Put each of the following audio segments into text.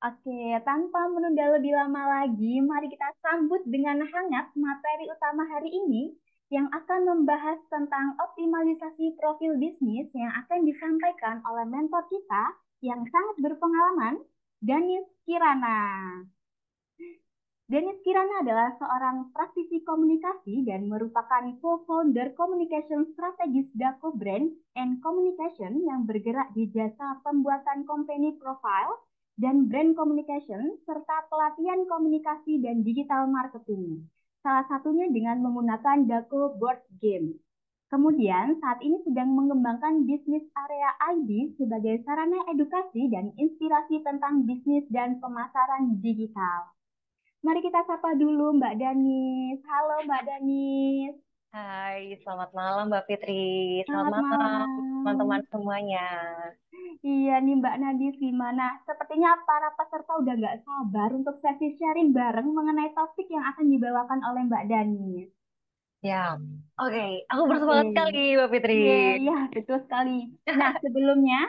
Oke, tanpa menunda lebih lama lagi, mari kita sambut dengan hangat materi utama hari ini yang akan membahas tentang optimalisasi profil bisnis yang akan disampaikan oleh mentor kita yang sangat berpengalaman, Danis Kirana. Dennis Kirana adalah seorang praktisi komunikasi dan merupakan co-founder Communication Strategist Daco Brand and Communication yang bergerak di jasa pembuatan company profile dan brand communication serta pelatihan komunikasi dan digital marketing. Salah satunya dengan menggunakan Daco Board Game. Kemudian saat ini sedang mengembangkan bisnis area ID sebagai sarana edukasi dan inspirasi tentang bisnis dan pemasaran digital. Mari kita sapa dulu Mbak Danis. Halo Mbak Danis. Hai, selamat malam Mbak Fitri. Selamat Selamat malam teman-teman malam. semuanya. Iya nih Mbak Nadis gimana? Sepertinya para peserta udah nggak sabar untuk sesi sharing bareng mengenai topik yang akan dibawakan oleh Mbak Danis. Ya, oke. Aku Oke. bersemangat sekali Mbak Fitri. Iya, iya, betul sekali. Nah, sebelumnya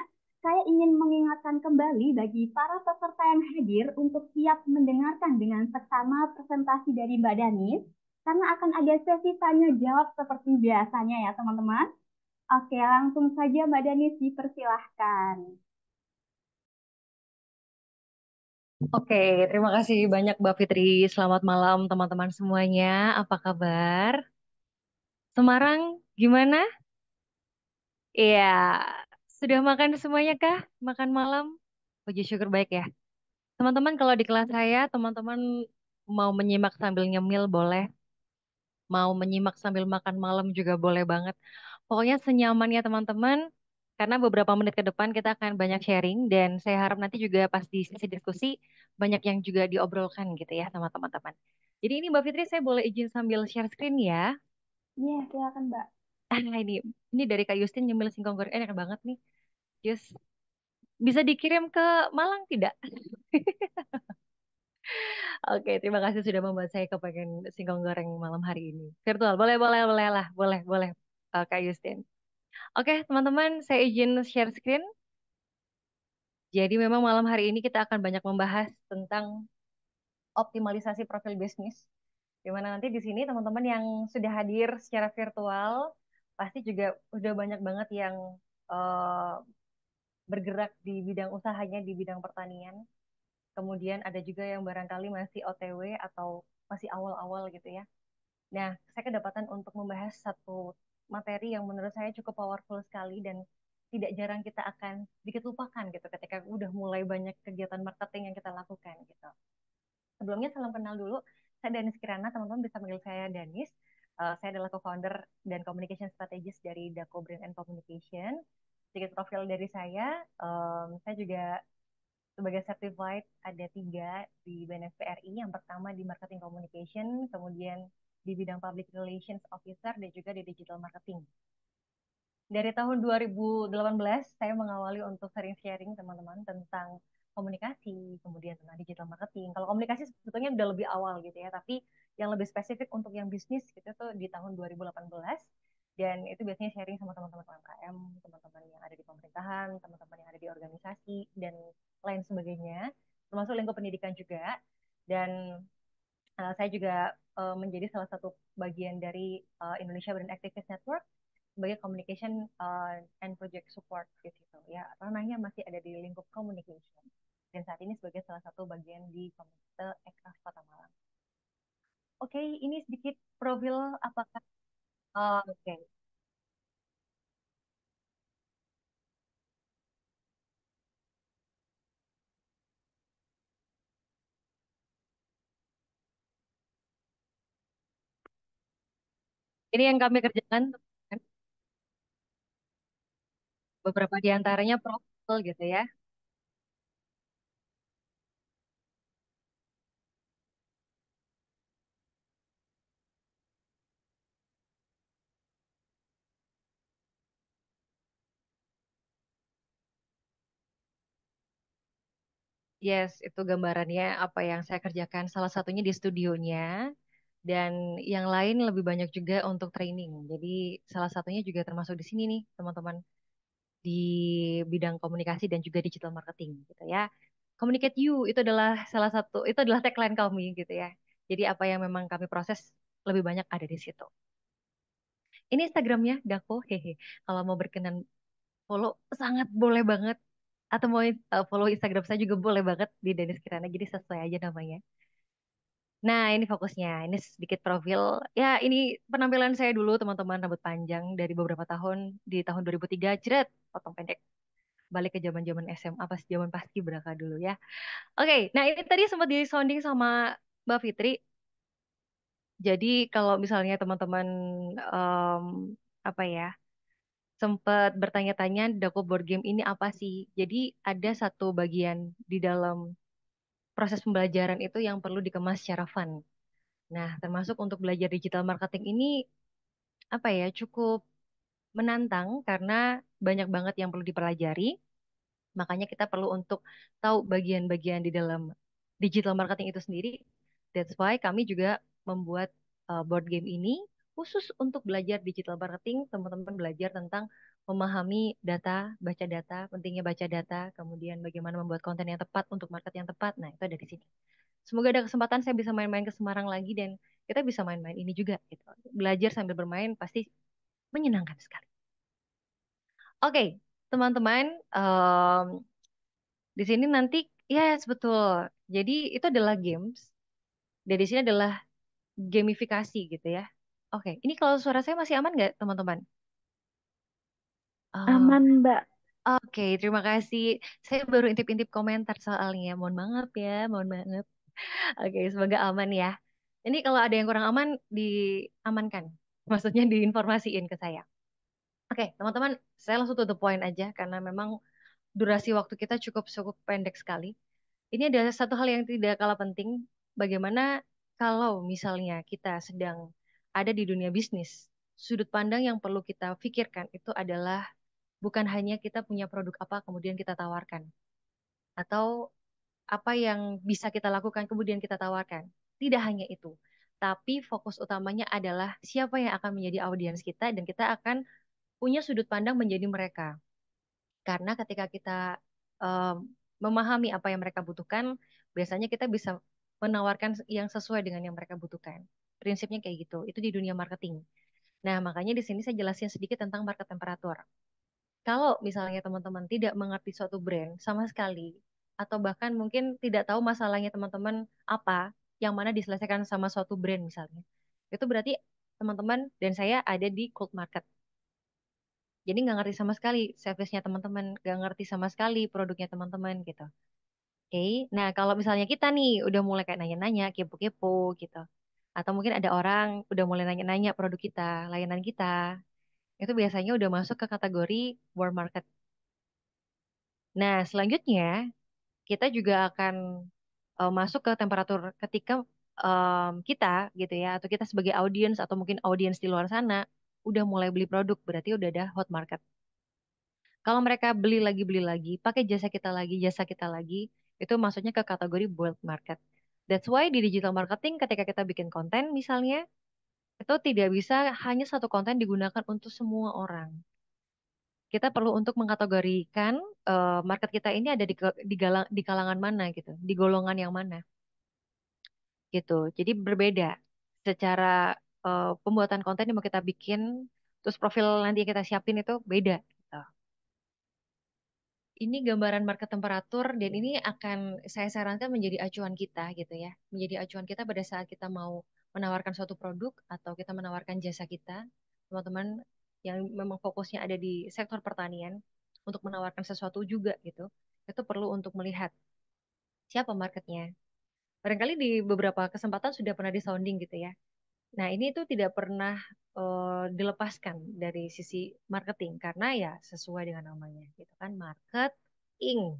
saya ingin mengingatkan kembali bagi para peserta yang hadir untuk siap mendengarkan dengan seksama presentasi dari Mbak Danis, karena akan ada sesi tanya jawab seperti biasanya ya, teman-teman. Oke, langsung saja Mbak Danis dipersilahkan. Oke, terima kasih banyak Mbak Fitri. Selamat malam teman-teman semuanya. Apa kabar? Semarang, gimana? Iya, sudah makan semuanya kah? Makan malam? Puji syukur baik ya. Teman-teman, kalau di kelas saya, teman-teman mau menyimak sambil nyemil boleh. Mau menyimak sambil makan malam juga boleh banget. Pokoknya senyamannya teman-teman, karena beberapa menit ke depan kita akan banyak sharing dan saya harap nanti juga pas di sesi diskusi banyak yang juga diobrolkan gitu ya sama teman-teman. Jadi ini Mbak Fitri saya boleh izin sambil share screen ya. Iya, silakan Mbak. Ini dari Kak Justin nyemil singkong goreng enak banget nih. Just bisa dikirim ke Malang tidak? Oke, terima kasih sudah membuat saya kepengen singkong goreng malam hari ini. Virtual, boleh, boleh, boleh lah, boleh, boleh, Kak Justin. Oke, teman-teman, saya izin share screen. Jadi memang malam hari ini kita akan banyak membahas tentang optimalisasi profil bisnis. Di mana nanti di sini teman-teman yang sudah hadir secara virtual pasti juga udah banyak banget yang eh, bergerak di bidang usahanya di bidang pertanian. Kemudian ada juga yang barangkali masih OTW atau masih awal-awal gitu ya. Nah, saya kedapatan untuk membahas satu materi yang menurut saya cukup powerful sekali dan tidak jarang kita akan sedikit lupakan gitu ketika udah mulai banyak kegiatan marketing yang kita lakukan gitu. Sebelumnya salam kenal dulu, saya Danis Kirana, teman-teman bisa panggil saya Danis. Saya adalah co-founder dan communication strategist dari Daco Brand and Communication. Sedikit profil dari saya juga sebagai certified ada 3 di BNFPRI. Yang pertama di marketing communication, kemudian di bidang public relations officer dan juga di digital marketing. Dari tahun 2018 saya mengawali untuk sering sharing teman-teman tentang komunikasi, kemudian tentang digital marketing. Kalau komunikasi sebetulnya udah lebih awal gitu ya, tapi yang lebih spesifik untuk yang bisnis gitu tuh di tahun 2018 dan itu biasanya sharing sama teman-teman UMKM, teman-teman yang ada di pemerintahan, teman-teman yang ada di organisasi dan lain sebagainya, termasuk lingkup pendidikan juga. Dan saya juga menjadi salah satu bagian dari Indonesia Brand Activist Network sebagai communication and project support di situ ya, ranahnya masih ada di lingkup communication dan saat ini sebagai salah satu bagian di Komite Ekraf Kota Malang. Oke, ini sedikit profil apakah oke. Ini yang kami kerjakan kan, beberapa di antaranya profil gitu ya. Yes, itu gambarannya apa yang saya kerjakan. Salah satunya di studionya dan yang lain lebih banyak juga untuk training. Jadi salah satunya juga termasuk di sini nih, teman-teman, di bidang komunikasi dan juga digital marketing gitu ya. Communicate you itu adalah salah satu, itu adalah tagline kami gitu ya. Jadi apa yang memang kami proses lebih banyak ada di situ. Ini Instagramnya Dako, hehe. Kalau mau berkenan follow sangat boleh banget. Atau mau follow Instagram saya juga boleh banget di Denis Kirana. Jadi sesuai aja namanya. Nah, ini fokusnya. Ini sedikit profil. Ya, ini penampilan saya dulu, teman-teman. Rambut panjang dari beberapa tahun. Di tahun 2003, jeret, potong pendek. Balik ke zaman-zaman SMA, pas zaman paskibraka dulu ya. Oke, nah ini tadi sempat di-sounding sama Mbak Fitri. Jadi kalau misalnya teman-teman em, apa ya, sempat bertanya-tanya Dako board game ini apa sih? Jadi ada satu bagian di dalam proses pembelajaran itu yang perlu dikemas secara fun. Nah, termasuk untuk belajar digital marketing ini apa ya, cukup menantang karena banyak banget yang perlu dipelajari. Makanya kita perlu untuk tahu bagian-bagian di dalam digital marketing itu sendiri. That's why kami juga membuat board game ini khusus untuk belajar digital marketing. Teman-teman belajar tentang memahami data, baca data, pentingnya baca data, kemudian bagaimana membuat konten yang tepat untuk market yang tepat. Nah, itu ada di sini. Semoga ada kesempatan saya bisa main-main ke Semarang lagi dan kita bisa main-main ini juga gitu. Belajar sambil bermain pasti menyenangkan sekali. Oke, teman-teman, di sini nanti, yes betul. Jadi itu adalah games. Dan di sini adalah gamifikasi gitu ya. Oke, ini kalau suara saya masih aman nggak teman-teman? Oh, Aman, Mbak. oke, terima kasih. Saya baru intip-intip komentar soalnya. Mohon maaf ya, mohon maaf. Oke, semoga aman ya. Ini kalau ada yang kurang aman, diamankan. Maksudnya diinformasiin ke saya. Oke, teman-teman, saya langsung to the point aja karena memang durasi waktu kita cukup cukup pendek sekali. Ini ada satu hal yang tidak kalah penting. Bagaimana kalau misalnya kita sedang ada di dunia bisnis, sudut pandang yang perlu kita pikirkan itu adalah bukan hanya kita punya produk apa kemudian kita tawarkan, atau apa yang bisa kita lakukan kemudian kita tawarkan. Tidak hanya itu, tapi fokus utamanya adalah siapa yang akan menjadi audiens kita dan kita akan punya sudut pandang menjadi mereka. Karena ketika kita em, memahami apa yang mereka butuhkan, biasanya kita bisa menawarkan yang sesuai dengan yang mereka butuhkan. Prinsipnya kayak gitu. Itu di dunia marketing. Nah, makanya di sini saya jelasin sedikit tentang market temperatur. Kalau misalnya teman-teman tidak mengerti suatu brand sama sekali, atau bahkan mungkin tidak tahu masalahnya teman-teman apa, yang mana diselesaikan sama suatu brand misalnya, itu berarti teman-teman dan saya ada di cold market. Jadi nggak ngerti sama sekali service-nya teman-teman, nggak ngerti sama sekali produknya teman-teman gitu. Oke, nah kalau misalnya kita nih udah mulai kayak nanya-nanya, kepo-kepo gitu. Atau mungkin ada orang udah mulai nanya-nanya produk kita, layanan kita. Itu biasanya udah masuk ke kategori warm market. Nah, selanjutnya kita juga akan masuk ke temperatur ketika kita gitu ya, atau kita sebagai audiens atau mungkin audiens di luar sana udah mulai beli produk, berarti udah ada hot market. Kalau mereka beli lagi, pakai jasa kita lagi, itu maksudnya ke kategori boiled market. That's why di digital marketing ketika kita bikin konten misalnya, itu tidak bisa hanya satu konten digunakan untuk semua orang. Kita perlu untuk mengkategorikan market kita ini ada di kalangan mana gitu, di golongan yang mana gitu. Jadi berbeda secara pembuatan konten yang mau kita bikin, terus profil nanti yang kita siapin itu beda gitu. Ini gambaran market temperatur dan ini akan saya sarankan menjadi acuan kita gitu ya. Menjadi acuan kita pada saat kita mau menawarkan suatu produk atau kita menawarkan jasa kita, teman-teman yang memang fokusnya ada di sektor pertanian untuk menawarkan sesuatu juga gitu. Itu perlu untuk melihat siapa marketnya. Barangkali di beberapa kesempatan sudah pernah di sounding gitu ya. Nah, ini tuh tidak pernah dilepaskan dari sisi marketing karena ya sesuai dengan namanya gitu kan, marketing.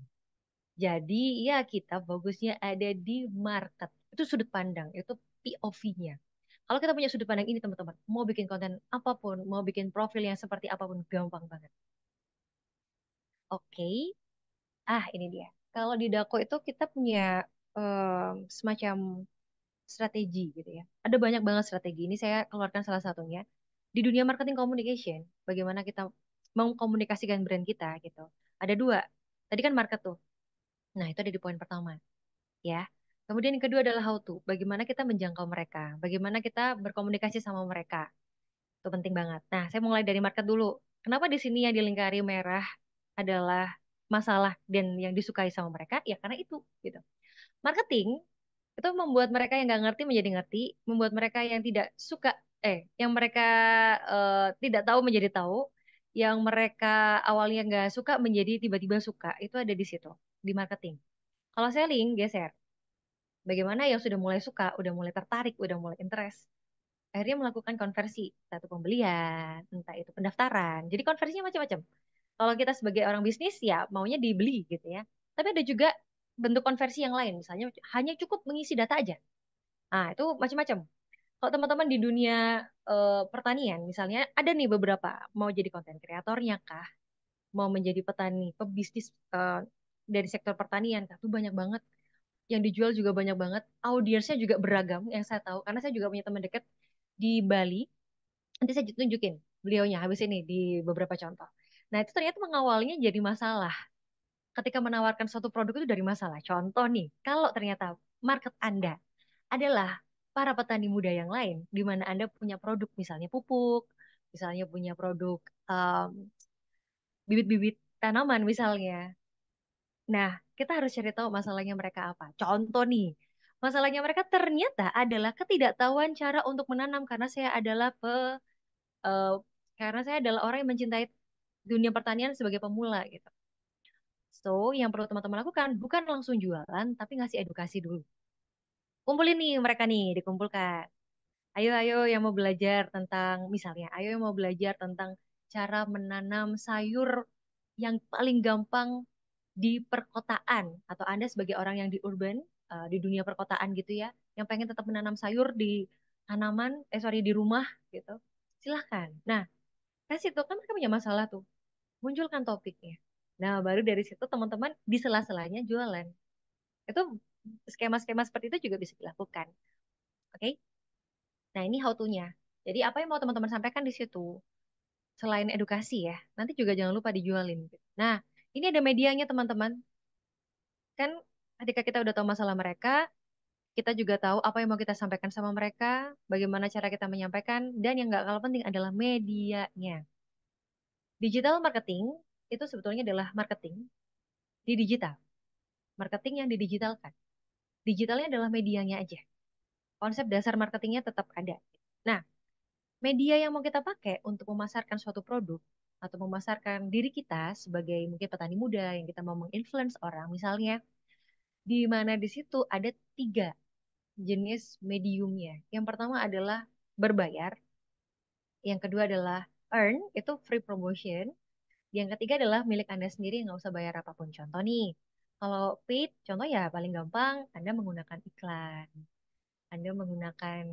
Jadi ya kita bagusnya ada di market. Itu sudut pandang, itu POV-nya. Kalau kita punya sudut pandang ini teman-teman, mau bikin konten apapun, mau bikin profil yang seperti apapun, gampang banget. Oke, ini dia. Kalau di Dako itu kita punya semacam strategi gitu ya. Ada banyak banget strategi. Ini saya keluarkan salah satunya. Di dunia marketing communication, bagaimana kita mengkomunikasikan brand kita gitu. Ada dua. Tadi kan market tuh. Nah, itu ada di poin pertama, ya. Kemudian yang kedua adalah how to. Bagaimana kita menjangkau mereka, bagaimana kita berkomunikasi sama mereka. Itu penting banget. Nah, saya mulai dari market dulu. Kenapa di sini yang dilingkari merah adalah masalah dan yang disukai sama mereka? Ya karena itu, gitu. Marketing itu membuat mereka yang nggak ngerti menjadi ngerti, membuat mereka yang tidak suka, yang mereka tidak tahu menjadi tahu, yang mereka awalnya nggak suka menjadi tiba-tiba suka. Itu ada di situ, di marketing. Kalau selling, geser. Bagaimana yang sudah mulai suka, udah mulai tertarik, udah mulai interest, akhirnya melakukan konversi, entah itu pembelian, entah itu pendaftaran. Jadi konversinya macam-macam. Kalau kita sebagai orang bisnis ya maunya dibeli gitu ya. Tapi ada juga bentuk konversi yang lain, misalnya hanya cukup mengisi data aja. Nah, itu macam-macam. Kalau teman-teman di dunia pertanian, misalnya ada nih beberapa mau jadi konten kreatornya kah, mau menjadi petani, pebisnis dari sektor pertanian kah, itu banyak banget. Yang dijual juga banyak banget. Audiensnya juga beragam yang saya tahu, karena saya juga punya teman dekat di Bali. Nanti saya tunjukin beliaunya habis ini di beberapa contoh. Nah, itu ternyata mengawalnya jadi masalah. Ketika menawarkan suatu produk itu dari masalah. Contoh nih, kalau ternyata market Anda adalah para petani muda yang lain, di mana Anda punya produk misalnya pupuk, misalnya punya produk um, bibit-bibit tanaman misalnya. Nah, kita harus cari tahu masalahnya mereka apa. Contoh nih, masalahnya mereka ternyata adalah ketidaktahuan cara untuk menanam eh, karena saya adalah orang yang mencintai dunia pertanian sebagai pemula gitu. So, yang perlu teman-teman lakukan bukan langsung jualan, tapi ngasih edukasi dulu. Kumpulin nih mereka nih, dikumpulkan. Ayo, ayo yang mau belajar tentang, misalnya, ayo yang mau belajar tentang cara menanam sayur yang paling gampang di perkotaan. Atau Anda sebagai orang yang di urban, di dunia perkotaan gitu ya, yang pengen tetap menanam sayur di tanaman, sorry, di rumah gitu. Silahkan. Nah, kasih tuh, kan mereka punya masalah tuh. Munculkan topiknya. Nah, baru dari situ teman-teman di sela-selanya jualan. Itu skema-skema seperti itu juga bisa dilakukan. Oke? Nah, ini how to-nya. Jadi apa yang mau teman-teman sampaikan di situ? Selain edukasi ya, nanti juga jangan lupa dijualin. Nah, ini ada medianya teman-teman. Kan ketika kita udah tahu masalah mereka, kita juga tahu apa yang mau kita sampaikan sama mereka, bagaimana cara kita menyampaikan, dan yang nggak kalah penting adalah medianya. Digital marketing itu sebetulnya adalah marketing di digital. Marketing yang didigitalkan. Digitalnya adalah medianya aja. Konsep dasar marketingnya tetap ada. Nah, media yang mau kita pakai untuk memasarkan suatu produk atau memasarkan diri kita sebagai mungkin petani muda yang kita mau menginfluence orang, misalnya, di mana di situ ada tiga jenis mediumnya. Yang pertama adalah berbayar, yang kedua adalah earn, itu free promotion, yang ketiga adalah milik Anda sendiri yang nggak usah bayar apapun. Contoh nih, kalau paid, contoh ya paling gampang Anda menggunakan iklan. Anda menggunakan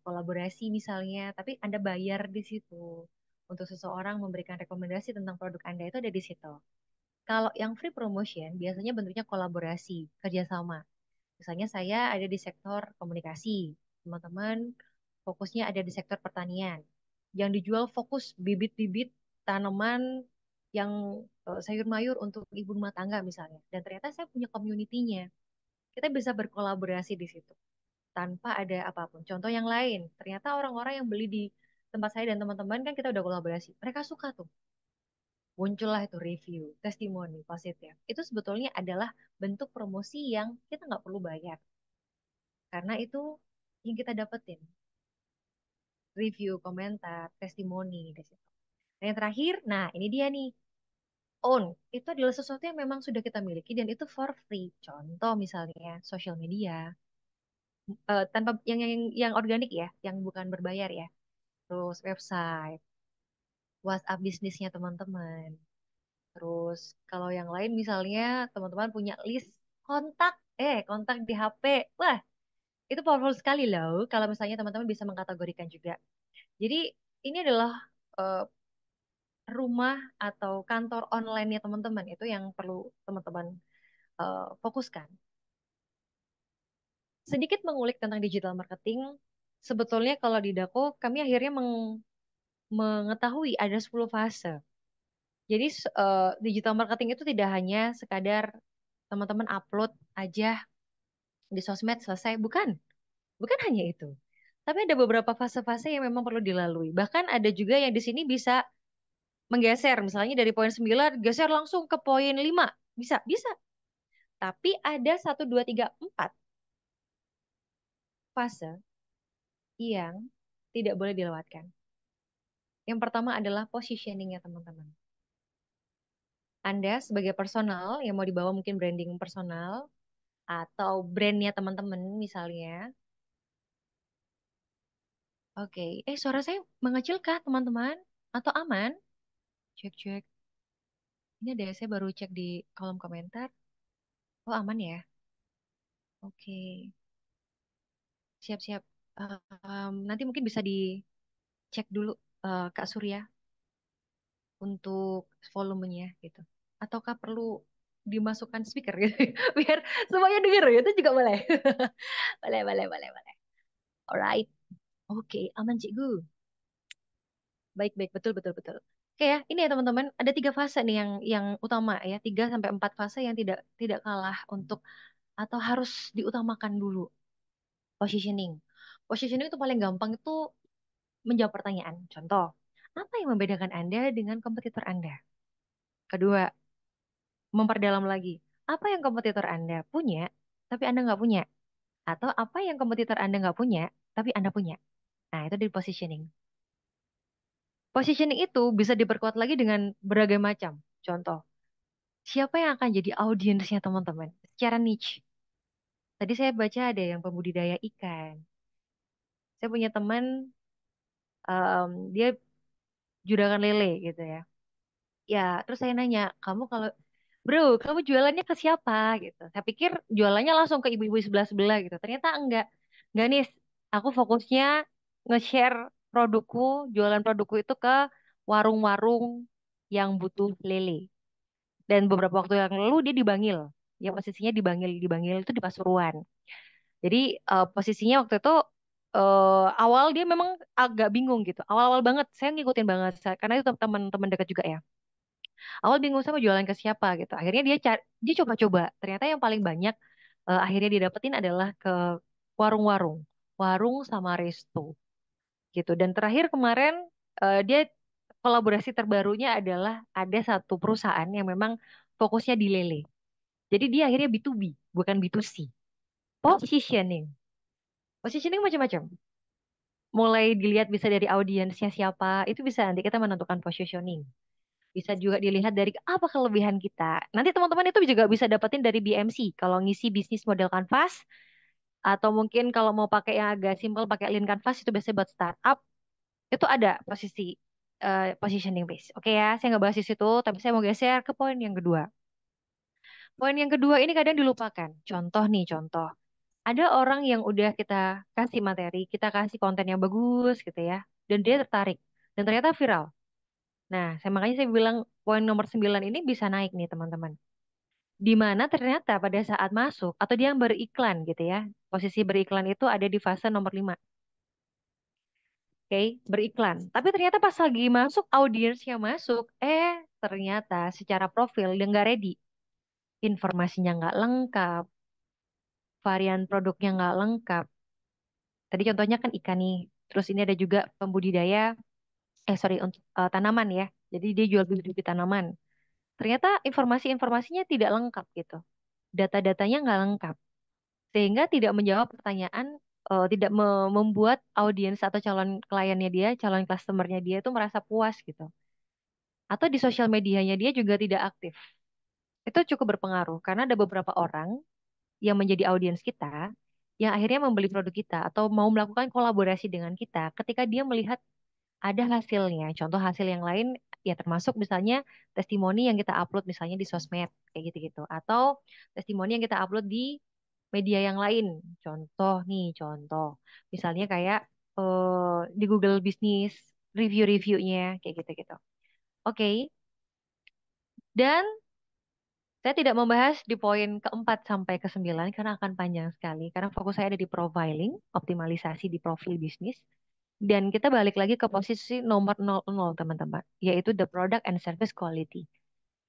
kolaborasi misalnya, tapi Anda bayar di situ. Untuk seseorang memberikan rekomendasi tentang produk Anda itu ada di situ. Kalau yang free promotion biasanya bentuknya kolaborasi, kerjasama. Misalnya saya ada di sektor komunikasi, teman-teman fokusnya ada di sektor pertanian. Yang dijual fokus bibit-bibit tanaman yang sayur mayur untuk ibu rumah tangga misalnya. Dan ternyata saya punya community-nya. Kita bisa berkolaborasi di situ tanpa ada apapun. Contoh yang lain, ternyata orang-orang yang beli di tempat saya dan teman-teman kan kita udah kolaborasi. Mereka suka tuh. Muncullah itu review, testimoni positif. Itu sebetulnya adalah bentuk promosi yang kita nggak perlu bayar. Karena itu yang kita dapetin. Review, komentar, testimoni. Di situ. Nah, yang terakhir, nah ini dia nih. Own. Itu adalah sesuatu yang memang sudah kita miliki dan itu for free. Contoh misalnya social media. Tanpa yang organik ya, yang bukan berbayar ya. Terus website, WhatsApp bisnisnya teman-teman. Terus kalau yang lain misalnya teman-teman punya list kontak, kontak di HP. Wah, itu powerful sekali loh kalau misalnya teman-teman bisa mengkategorikan juga. Jadi ini adalah eh, rumah atau kantor online-nya teman-teman itu yang perlu teman-teman fokuskan. Sedikit mengulik tentang digital marketing, sebetulnya kalau di Dako kami akhirnya mengetahui ada 10 fase. Jadi digital marketing itu tidak hanya sekadar teman-teman upload aja di sosmed selesai. Bukan, bukan hanya itu. Tapi ada beberapa fase-fase yang memang perlu dilalui. Bahkan ada juga yang di sini bisa menggeser, misalnya dari poin 9 geser langsung ke poin 5. Bisa, bisa. Tapi ada satu, 2, 3, 4 fase yang tidak boleh dilewatkan. Yang pertama adalah positioning ya teman-teman. Anda sebagai personal yang mau dibawa mungkin branding personal atau brandnya teman-teman misalnya. Oke, suara saya mengecil kah teman-teman? Atau aman? Cek, cek. Ini ada saya baru cek di kolom komentar. Oh aman ya? Oke, siap-siap. Nanti mungkin bisa dicek dulu Kak Surya untuk volumenya gitu. Ataukah perlu dimasukkan speaker gitu biar semuanya denger ya itu juga boleh. Boleh, boleh, boleh, boleh. Alright. Oke, aman cikgu. Baik, baik, betul, betul, betul. Oke ya, ini ya teman-teman, ada 3 fase nih yang utama ya, 3 sampai 4 fase yang tidak tidak kalah untuk atau harus diutamakan dulu. Positioning. Positioning itu paling gampang itu menjawab pertanyaan. Contoh, apa yang membedakan Anda dengan kompetitor Anda? Kedua, memperdalam lagi. Apa yang kompetitor Anda punya, tapi Anda nggak punya? Atau apa yang kompetitor Anda nggak punya, tapi Anda punya? Nah, itu di positioning. Positioning itu bisa diperkuat lagi dengan berbagai macam. Contoh, siapa yang akan jadi audiensnya teman-teman? Secara niche. Tadi saya baca ada yang pembudidaya ikan. Saya punya teman, dia juragan lele gitu ya. Ya, terus saya nanya, kamu kalau bro, kamu jualannya ke siapa gitu. Saya pikir jualannya langsung ke ibu-ibu sebelah-sebelah gitu. Ternyata enggak. Enggak nih, aku fokusnya nge-share produkku, jualan produkku itu ke warung-warung yang butuh lele. Dan beberapa waktu yang lalu dia di Bangil. Ya posisinya di Bangil itu di Pasuruan. Jadi posisinya waktu itu awal dia memang agak bingung gitu. Awal-awal banget saya ngikutin banget karena itu teman-teman dekat juga ya. Awal bingung sama jualan ke siapa gitu. Akhirnya dia coba-coba. Ternyata yang paling banyak akhirnya didapetin adalah ke warung-warung, warung sama resto gitu. Dan terakhir kemarin dia kolaborasi terbarunya adalah ada satu perusahaan yang memang fokusnya di lele. Jadi dia akhirnya B2B, bukan B2C. Positioning. Positioning macam-macam. Mulai dilihat bisa dari audiensnya siapa, itu bisa nanti kita menentukan positioning. Bisa juga dilihat dari apa kelebihan kita. Nanti teman-teman itu juga bisa dapetin dari BMC. Kalau ngisi bisnis model Canvas, atau mungkin kalau mau pakai yang agak simpel, pakai Lean Canvas, itu biasanya buat startup, itu ada positioning base. Oke ya, saya nggak bahas di situ, tapi saya mau geser ke poin yang kedua. Poin yang kedua ini kadang dilupakan. Contoh nih, contoh. Ada orang yang udah kita kasih materi, kita kasih konten yang bagus gitu ya, dan dia tertarik, dan ternyata viral. Nah, makanya saya bilang poin nomor 9 ini bisa naik nih teman-teman. Di mana ternyata pada saat masuk, atau dia yang beriklan gitu ya, posisi beriklan itu ada di fase nomor 5. Oke, beriklan. Tapi ternyata pas lagi masuk, audiensnya masuk, ternyata secara profil dia nggak ready. Informasinya nggak lengkap, varian produknya nggak lengkap. Tadi contohnya kan ikan nih. Terus ini ada juga pembudidaya, sorry, untuk tanaman ya. Jadi dia jual bibit-bibit tanaman. Ternyata informasi-informasinya tidak lengkap gitu. Data-datanya nggak lengkap. Sehingga tidak menjawab pertanyaan, tidak membuat audiens atau calon kliennya dia, calon customernya dia itu merasa puas gitu. Atau di sosial medianya dia juga tidak aktif. Itu cukup berpengaruh karena ada beberapa orang yang menjadi audiens kita yang akhirnya membeli produk kita atau mau melakukan kolaborasi dengan kita ketika dia melihat ada hasilnya. Contoh hasil yang lain ya termasuk misalnya testimoni yang kita upload misalnya di sosmed kayak gitu-gitu atau testimoni yang kita upload di media yang lain. Contoh nih, contoh. Misalnya kayak di Google Bisnis review-reviewnya kayak gitu-gitu. Oke. Dan saya tidak membahas di poin keempat sampai ke 9 karena akan panjang sekali. Karena fokus saya ada di profiling, optimalisasi di profil bisnis. Dan kita balik lagi ke posisi nomor 00 teman-teman, yaitu the product and service quality.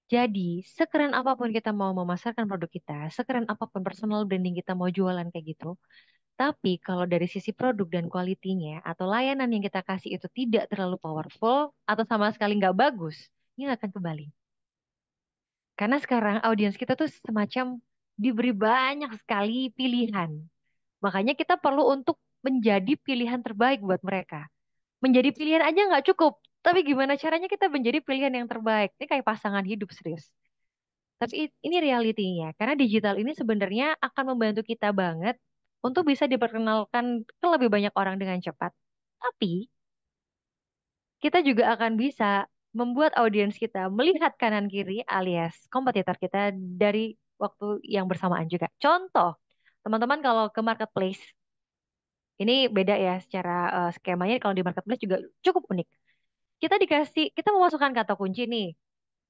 Jadi, sekeren apapun kita mau memasarkan produk kita, sekeren apapun personal branding kita mau jualan kayak gitu, tapi kalau dari sisi produk dan kualitinya atau layanan yang kita kasih itu tidak terlalu powerful atau sama sekali nggak bagus, ini nggak akan kembali. Karena sekarang audiens kita tuh semacam diberi banyak sekali pilihan. Makanya kita perlu untuk menjadi pilihan terbaik buat mereka. Menjadi pilihan aja nggak cukup. Tapi gimana caranya kita menjadi pilihan yang terbaik? Ini kayak pasangan hidup serius. Tapi ini realitinya. Karena digital ini sebenarnya akan membantu kita banget untuk bisa diperkenalkan ke lebih banyak orang dengan cepat. Tapi kita juga akan bisa membuat audiens kita melihat kanan kiri alias kompetitor kita dari waktu yang bersamaan juga. Contoh, teman-teman kalau ke marketplace, ini beda ya secara skemanya kalau di marketplace juga cukup unik. Kita memasukkan kata kunci nih.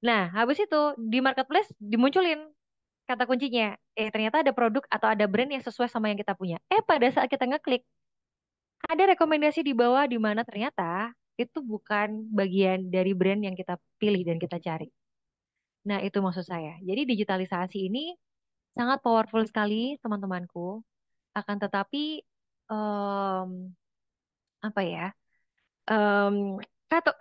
Nah, habis itu di marketplace dimunculin kata kuncinya. Ternyata ada produk atau ada brand yang sesuai sama yang kita punya. Pada saat kita ngeklik, ada rekomendasi di bawah di mana ternyata itu bukan bagian dari brand yang kita pilih dan kita cari. Nah, itu maksud saya. Jadi digitalisasi ini sangat powerful sekali, teman-temanku. Akan tetapi, em, apa ya? em,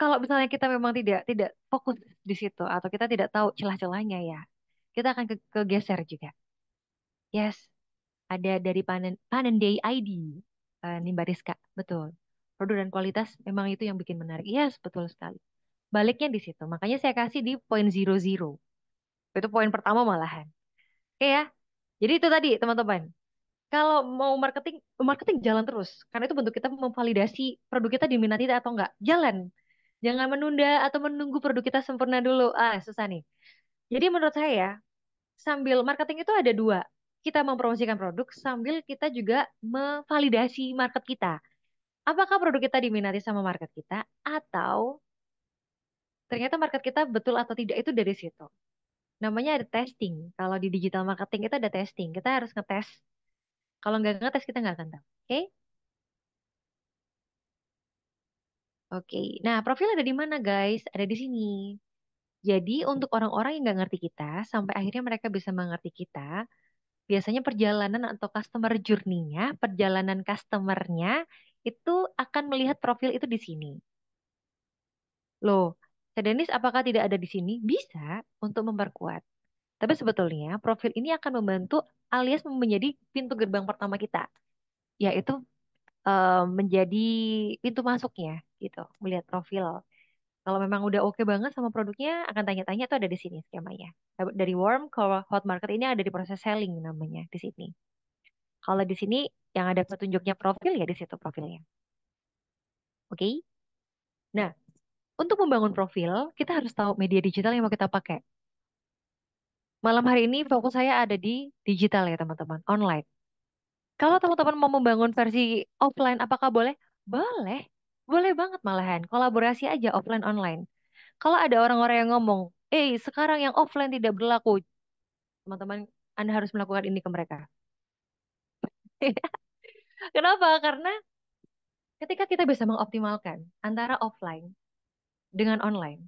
kalau misalnya kita memang tidak tidak fokus di situ atau kita tidak tahu celah-celahnya ya, kita akan kegeser juga. Yes, ada dari Panen Day ID, Nimba Rizka, betul. Produk dan kualitas memang itu yang bikin menarik. Yes, betul sekali. Baliknya di situ. Makanya saya kasih di poin zero zero. Itu poin pertama malahan. Oke ya. Jadi itu tadi teman-teman. Kalau mau marketing, marketing jalan terus. Karena itu bentuk kita memvalidasi produk kita diminati atau enggak. Jalan. Jangan menunda atau menunggu produk kita sempurna dulu. Susah nih. Jadi menurut saya, sambil marketing itu ada dua. Kita mempromosikan produk sambil kita juga memvalidasi market kita. Apakah produk kita diminati sama market kita atau ternyata market kita betul atau tidak itu dari situ. Namanya ada testing. Kalau di digital marketing itu ada testing. Kita harus ngetes. Kalau nggak ngetes kita nggak akan tahu. Oke? Oke. Nah, profil ada di mana guys? Ada di sini. Jadi untuk orang-orang yang nggak ngerti kita, sampai akhirnya mereka bisa mengerti kita, biasanya perjalanan atau customer journey-nya, perjalanan customer-nya itu akan melihat profil itu di sini. Loh, Teh Denis apakah tidak ada di sini? Bisa untuk memperkuat. Tapi sebetulnya profil ini akan membantu alias menjadi pintu gerbang pertama kita, yaitu menjadi pintu masuknya gitu, melihat profil. Kalau memang udah oke banget sama produknya, akan tanya-tanya tuh ada di sini skemanya. Dari warm ke hot market ini ada di proses selling namanya di sini. Kalau di sini yang ada petunjuknya profil ya di situ profilnya. Oke? Nah, untuk membangun profil, kita harus tahu media digital yang mau kita pakai. Malam hari ini fokus saya ada di digital ya teman-teman, online. Kalau teman-teman mau membangun versi offline, apakah boleh? Boleh. Boleh banget malahan. Kolaborasi aja offline online. Kalau ada orang-orang yang ngomong, sekarang yang offline tidak berlaku. Teman-teman, Anda harus melakukan ini ke mereka. Kenapa? Karena ketika kita bisa mengoptimalkan antara offline dengan online,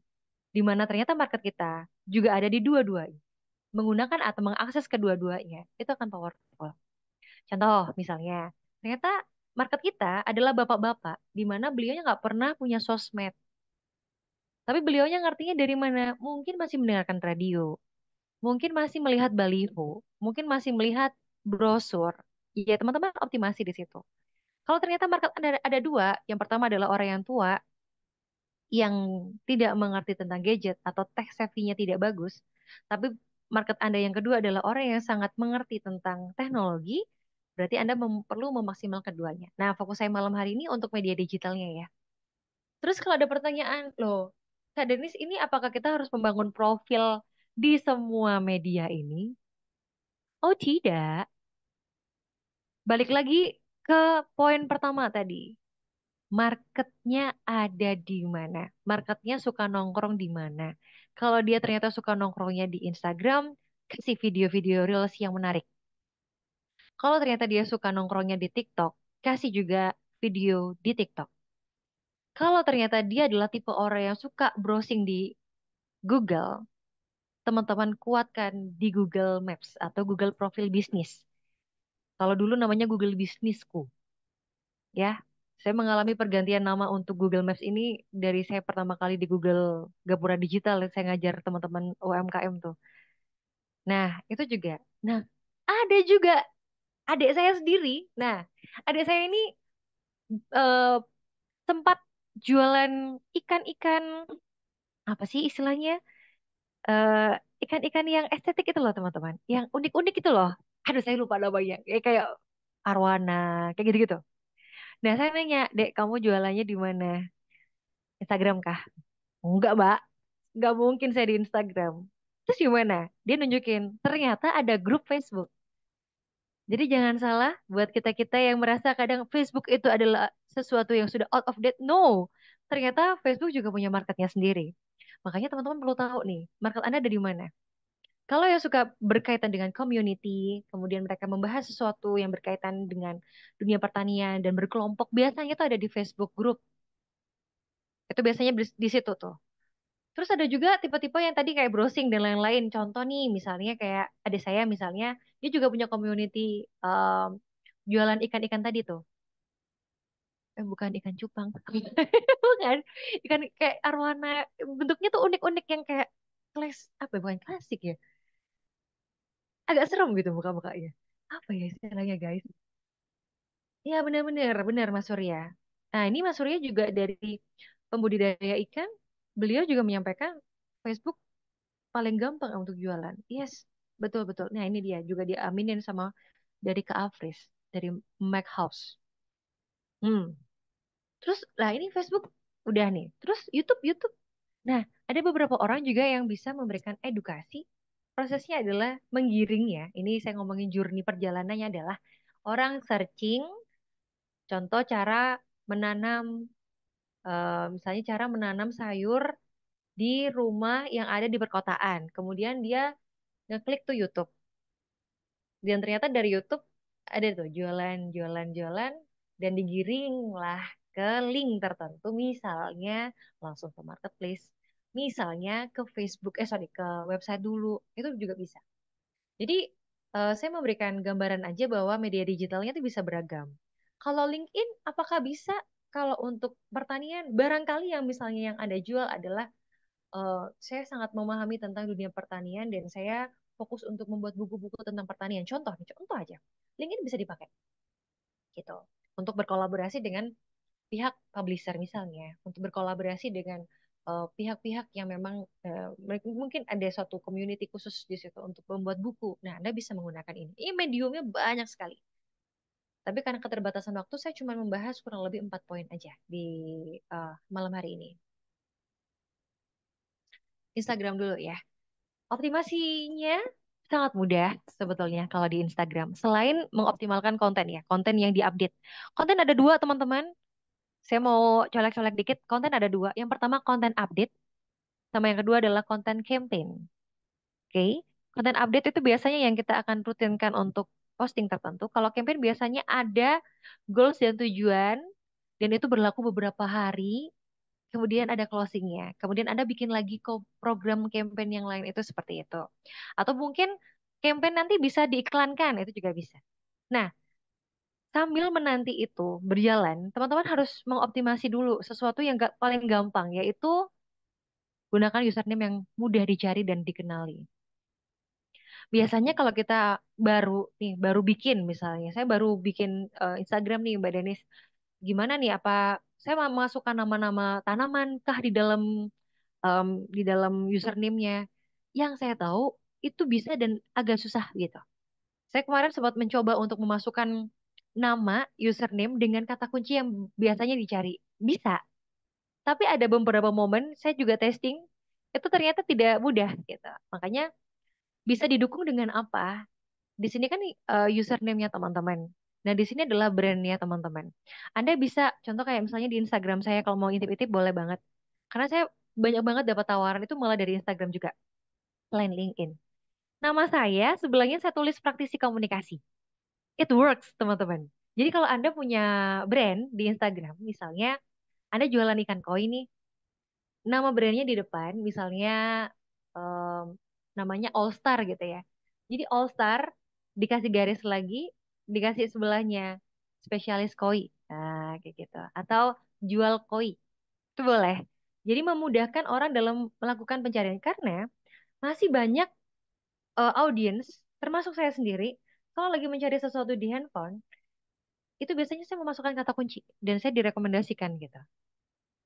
di mana ternyata market kita juga ada di dua-duanya, menggunakan atau mengakses kedua-duanya, itu akan powerful. Contoh, misalnya, ternyata market kita adalah bapak-bapak, di mana beliaunya nggak pernah punya sosmed. Tapi beliaunya ngertinya dari mana? Mungkin masih mendengarkan radio, mungkin masih melihat baliho, mungkin masih melihat brosur. Ya, teman-teman optimasi di situ. Kalau ternyata market ada dua, yang pertama adalah orang yang tua, yang tidak mengerti tentang gadget atau tech savvy-nya tidak bagus, tapi market Anda yang kedua adalah orang yang sangat mengerti tentang teknologi, berarti Anda perlu memaksimalkan keduanya. Nah, fokus saya malam hari ini untuk media digitalnya ya. Terus kalau ada pertanyaan, loh, Kak Denis, ini apakah kita harus membangun profil di semua media ini? Oh, tidak. Balik lagi ke poin pertama tadi. Marketnya ada di mana? Marketnya suka nongkrong di mana? Kalau dia ternyata suka nongkrongnya di Instagram, kasih video-video Reels yang menarik. Kalau ternyata dia suka nongkrongnya di TikTok, kasih juga video di TikTok. Kalau ternyata dia adalah tipe orang yang suka browsing di Google, teman-teman kuatkan di Google Maps atau Google Profil Bisnis. Kalau dulu namanya Google Bisnisku, ya. Saya mengalami pergantian nama untuk Google Maps ini dari saya pertama kali di Google Gapura Digital. Saya ngajar teman-teman UMKM tuh. Nah, itu juga. Nah, ada juga adik saya sendiri. Nah, adik saya ini eh, sempat jualan ikan-ikan, apa sih istilahnya? eh Ikan-ikan yang estetik itu loh teman-teman, yang unik-unik itu loh. Aduh saya lupa namanya, kayak arwana, kayak gitu-gitu. Nah saya nanya, Dek kamu jualannya di mana? Instagram kah? Enggak mbak, nggak mungkin saya di Instagram. Terus gimana? Dia nunjukin, ternyata ada grup Facebook. Jadi jangan salah buat kita-kita yang merasa kadang Facebook itu adalah sesuatu yang sudah out of date. No, ternyata Facebook juga punya marketnya sendiri. Makanya teman-teman perlu tahu nih, market Anda ada di mana. Kalau yang suka berkaitan dengan community, kemudian mereka membahas sesuatu yang berkaitan dengan dunia pertanian dan berkelompok, biasanya itu ada di Facebook group. Itu biasanya di situ tuh. Terus ada juga tipe-tipe yang tadi kayak browsing dan lain-lain. Contoh nih, misalnya kayak adik saya misalnya, dia juga punya community jualan ikan-ikan tadi tuh. Bukan ikan cupang. Bukan. Ikan kayak arwana. Bentuknya tuh unik-unik yang kayak apa ya, bukan klasik ya. Agak serem gitu muka-mukanya. Apa ya istilahnya guys? Ya benar-benar, benar Mas Surya. Nah ini Mas Surya juga dari pembudidaya ikan, beliau juga menyampaikan Facebook paling gampang untuk jualan. Yes, betul-betul. Nah ini dia juga diaminin sama dari Kak Afris, dari Mac House. Hmm. Terus lah ini Facebook udah nih. Terus YouTube. Nah ada beberapa orang juga yang bisa memberikan edukasi. Prosesnya adalah menggiring ya. Ini saya ngomongin journey perjalanannya adalah orang searching, contoh cara menanam, misalnya cara menanam sayur di rumah yang ada di perkotaan. Kemudian dia ngeklik tuh YouTube. Dan ternyata dari YouTube ada tuh jualan, dan digiring lah ke link tertentu. Misalnya langsung ke marketplace. Misalnya ke Facebook, sorry, ke website dulu. Itu juga bisa. Jadi saya memberikan gambaran aja bahwa media digitalnya itu bisa beragam. Kalau LinkedIn, apakah bisa? Kalau untuk pertanian, barangkali yang misalnya yang Anda jual adalah saya sangat memahami tentang dunia pertanian dan saya fokus untuk membuat buku-buku tentang pertanian. Contoh nih, contoh aja. LinkedIn bisa dipakai gitu. Untuk berkolaborasi dengan pihak publisher misalnya, untuk berkolaborasi dengan pihak-pihak yang memang mungkin ada suatu community khusus di situ untuk membuat buku. Nah, Anda bisa menggunakan ini. Ini mediumnya banyak sekali. Tapi karena keterbatasan waktu, saya cuma membahas kurang lebih 4 poin aja di malam hari ini. Instagram dulu ya. Optimasinya sangat mudah sebetulnya kalau di Instagram. Selain mengoptimalkan konten ya, konten yang diupdate. Konten ada dua teman-teman. Saya mau colek-colek dikit. Konten ada dua. Yang pertama konten update, sama yang kedua adalah konten campaign. Oke, konten update itu biasanya yang kita akan rutinkan untuk posting tertentu. Kalau campaign biasanya ada goals dan tujuan, dan itu berlaku beberapa hari. Kemudian ada closingnya. Kemudian Anda bikin lagi program campaign yang lain itu seperti itu. Atau mungkin campaign nanti bisa diiklankan, itu juga bisa. Nah, sambil menanti itu berjalan, teman-teman harus mengoptimasi dulu sesuatu yang paling gampang, yaitu gunakan username yang mudah dicari dan dikenali. Biasanya kalau kita baru bikin misalnya, saya baru bikin Instagram nih Mbak Denis, gimana nih apa saya mau masukkan nama-nama tanaman kah di dalam username-nya. Yang saya tahu itu bisa dan agak susah gitu. Saya kemarin sempat mencoba untuk memasukkan nama username dengan kata kunci yang biasanya dicari. Bisa, tapi ada beberapa momen saya juga testing itu ternyata tidak mudah gitu. Makanya bisa didukung dengan apa? Di sini kan username-nya teman-teman. Nah, di sini adalah brand-nya teman-teman. Anda bisa contoh kayak misalnya di Instagram saya kalau mau intip-intip boleh banget. Karena saya banyak banget dapat tawaran itu malah dari Instagram juga, selain LinkedIn. Nama saya sebelahnya saya tulis praktisi komunikasi. It works, teman-teman. Jadi kalau Anda punya brand di Instagram, misalnya Anda jualan ikan koi nih, nama brandnya di depan, misalnya em, namanya All Star gitu ya. Jadi All Star dikasih garis lagi, dikasih sebelahnya spesialis koi. Nah, kayak gitu. Atau jual koi. Itu boleh. Jadi memudahkan orang dalam melakukan pencarian karena masih banyak audiens, termasuk saya sendiri, kalau lagi mencari sesuatu di handphone, itu biasanya saya memasukkan kata kunci dan saya direkomendasikan gitu.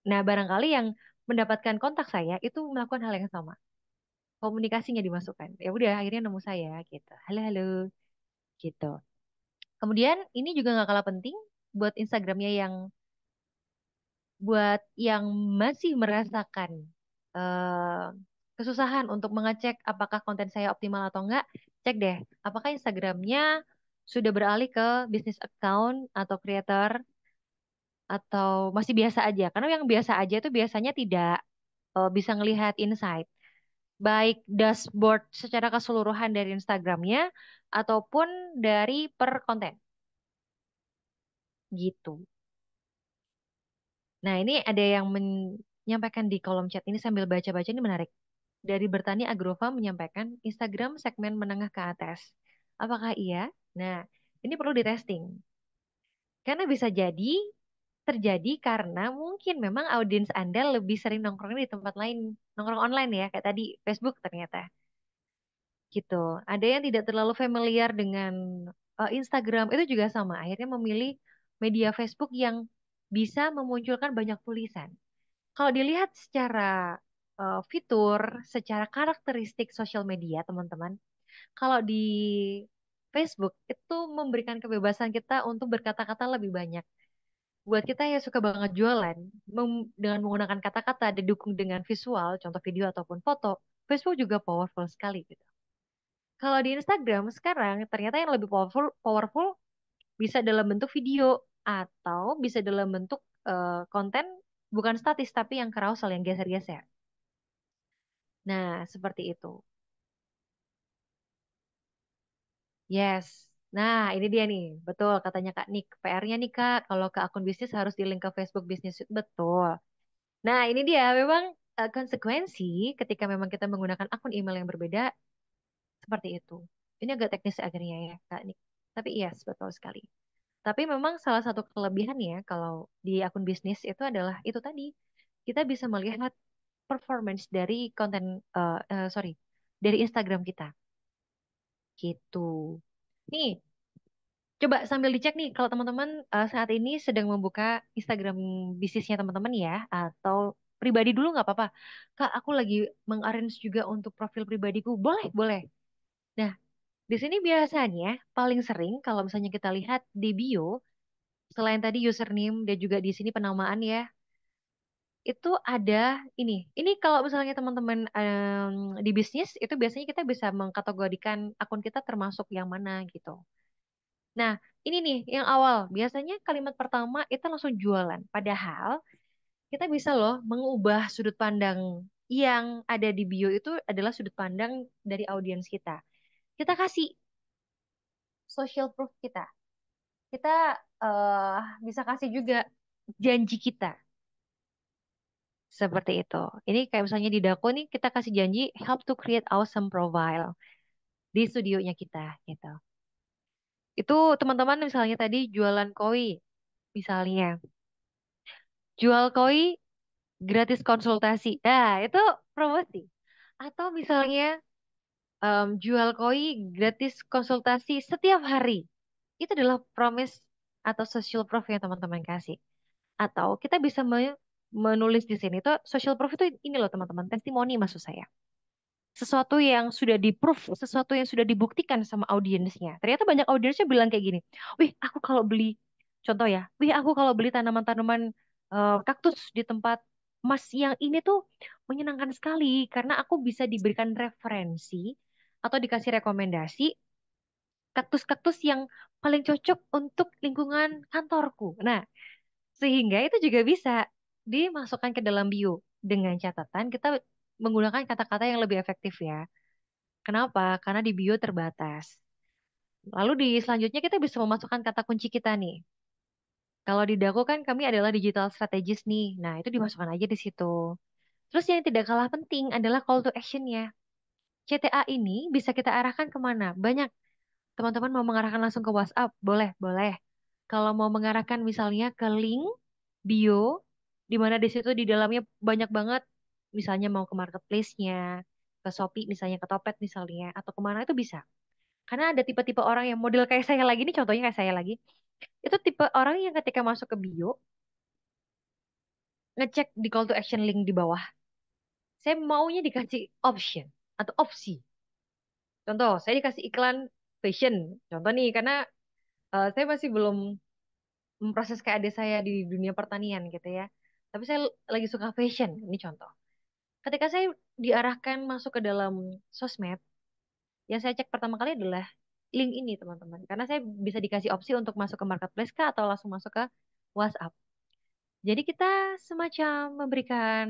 Nah, barangkali yang mendapatkan kontak saya itu melakukan hal yang sama. Komunikasinya dimasukkan. Ya udah, akhirnya nemu saya gitu. Halo, halo, gitu. Kemudian ini juga nggak kalah penting buat Instagramnya yang buat yang masih merasakan eh, kesusahan untuk mengecek apakah konten saya optimal atau enggak, cek deh apakah Instagramnya sudah beralih ke bisnis account atau creator atau masih biasa aja. Karena yang biasa aja itu biasanya tidak bisa ngelihat insight, baik dashboard secara keseluruhan dari Instagramnya ataupun dari per konten gitu. Nah, ini ada yang menyampaikan di kolom chat ini sambil baca-baca ini menarik. Dari Bertani Agrova menyampaikan Instagram segmen menengah ke atas. Apakah iya? Nah, ini perlu di testing. Karena bisa jadi terjadi karena mungkin memang audiens Anda lebih sering nongkrong di tempat lain, nongkrong online ya, kayak tadi Facebook ternyata. Gitu. Ada yang tidak terlalu familiar dengan Instagram itu juga sama. Akhirnya memilih media Facebook yang bisa memunculkan banyak tulisan. Kalau dilihat secara fitur, secara karakteristik sosial media, teman-teman, kalau di Facebook itu memberikan kebebasan kita untuk berkata-kata lebih banyak. Buat kita yang suka banget jualan, dengan menggunakan kata-kata didukung dengan visual, contoh video ataupun foto, Facebook juga powerful sekali gitu. Kalau di Instagram sekarang ternyata yang lebih powerful bisa dalam bentuk video atau bisa dalam bentuk konten bukan statis tapi yang carousel yang geser-geser. Nah, seperti itu. Yes. Nah, ini dia nih. Betul katanya Kak Nick. PR-nya nih Kak, kalau ke akun bisnis harus di link ke Facebook Business Suite. Betul. Nah, ini dia memang konsekuensi ketika memang kita menggunakan akun email yang berbeda seperti itu. Ini agak teknis akhirnya ya Kak Nick. Tapi yes, betul sekali. Tapi memang salah satu kelebihannya kalau di akun bisnis itu adalah itu tadi. Kita bisa melihat performance dari konten, sorry, dari Instagram kita. Gitu. Nih, coba sambil dicek nih kalau teman-teman saat ini sedang membuka Instagram bisnisnya teman-teman ya, atau pribadi dulu nggak apa-apa. Kak, aku lagi mengarrange juga untuk profil pribadiku. Boleh, boleh. Nah, di sini biasanya paling sering kalau misalnya kita lihat di bio, selain tadi username dan juga di sini penamaan ya, itu ada ini. Ini kalau misalnya teman-teman di bisnis itu biasanya kita bisa mengkategorikan akun kita termasuk yang mana gitu. Nah, ini nih yang awal. Biasanya kalimat pertama itu langsung jualan. Padahal kita bisa loh mengubah sudut pandang yang ada di bio itu adalah sudut pandang dari audiens kita. Kita kasih social proof kita. Kita bisa kasih juga janji kita. Seperti itu. Ini kayak misalnya di Dako nih kita kasih janji help to create awesome profile di studionya kita gitu. Itu teman-teman misalnya tadi jualan koi misalnya. Jual koi gratis konsultasi. Nah, itu promosi. Atau misalnya jual koi gratis konsultasi setiap hari. Itu adalah promise atau social proof yang teman-teman kasih. Atau kita bisa menulis di sini tuh social proof itu ini loh teman-teman, testimoni maksud saya. Sesuatu yang sudah di-proof, sesuatu yang sudah dibuktikan sama audiensnya. Ternyata banyak audiensnya bilang kayak gini, wih aku kalau beli, contoh ya, wih aku kalau beli tanaman-tanaman kaktus di tempat Mas yang ini tuh menyenangkan sekali karena aku bisa diberikan referensi atau dikasih rekomendasi kaktus-kaktus yang paling cocok untuk lingkungan kantorku. Nah, sehingga itu juga bisa dimasukkan ke dalam bio dengan catatan kita menggunakan kata-kata yang lebih efektif ya. Kenapa? Karena di bio terbatas. Lalu di selanjutnya kita bisa memasukkan kata kunci kita nih. Kalau di Dago kan kami adalah digital strategist nih. Nah, itu dimasukkan aja di situ. Terus yang tidak kalah penting adalah call to action-nya. CTA ini bisa kita arahkan kemana? Banyak. Teman-teman mau mengarahkan langsung ke WhatsApp, boleh, boleh. Kalau mau mengarahkan misalnya ke link bio, di mana di situ di dalamnya banyak banget, misalnya mau ke marketplace-nya, ke Shopee misalnya, ke Topet misalnya, atau kemana itu bisa. Karena ada tipe-tipe orang yang model kayak saya lagi, ini contohnya kayak saya lagi, itu tipe orang yang ketika masuk ke bio, ngecek di call to action link di bawah, saya maunya dikasih option atau opsi. Contoh, saya dikasih iklan fashion. Contoh nih, karena saya masih belum memproses kayak adik saya di dunia pertanian gitu ya. Tapi saya lagi suka fashion, ini contoh. Ketika saya diarahkan masuk ke dalam sosmed, yang saya cek pertama kali adalah link ini teman-teman. Karena saya bisa dikasih opsi untuk masuk ke marketplace kah atau langsung masuk ke WhatsApp. Jadi kita semacam memberikan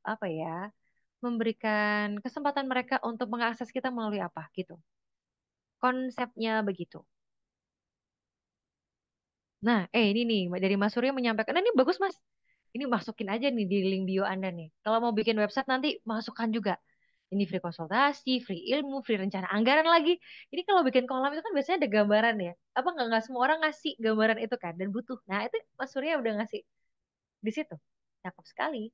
apa ya? Memberikan kesempatan mereka untuk mengakses kita melalui apa gitu. Konsepnya begitu. Nah, ini nih dari Mas Surya menyampaikan, nah ini bagus Mas. Ini masukin aja nih di link bio Anda nih. Kalau mau bikin website nanti masukkan juga. Ini free konsultasi, free ilmu, free rencana anggaran lagi. Ini kalau bikin kolam itu kan biasanya ada gambaran ya. Apa nggak semua orang ngasih gambaran itu kan dan butuh. Nah itu Mas Surya udah ngasih di situ. Cakep sekali.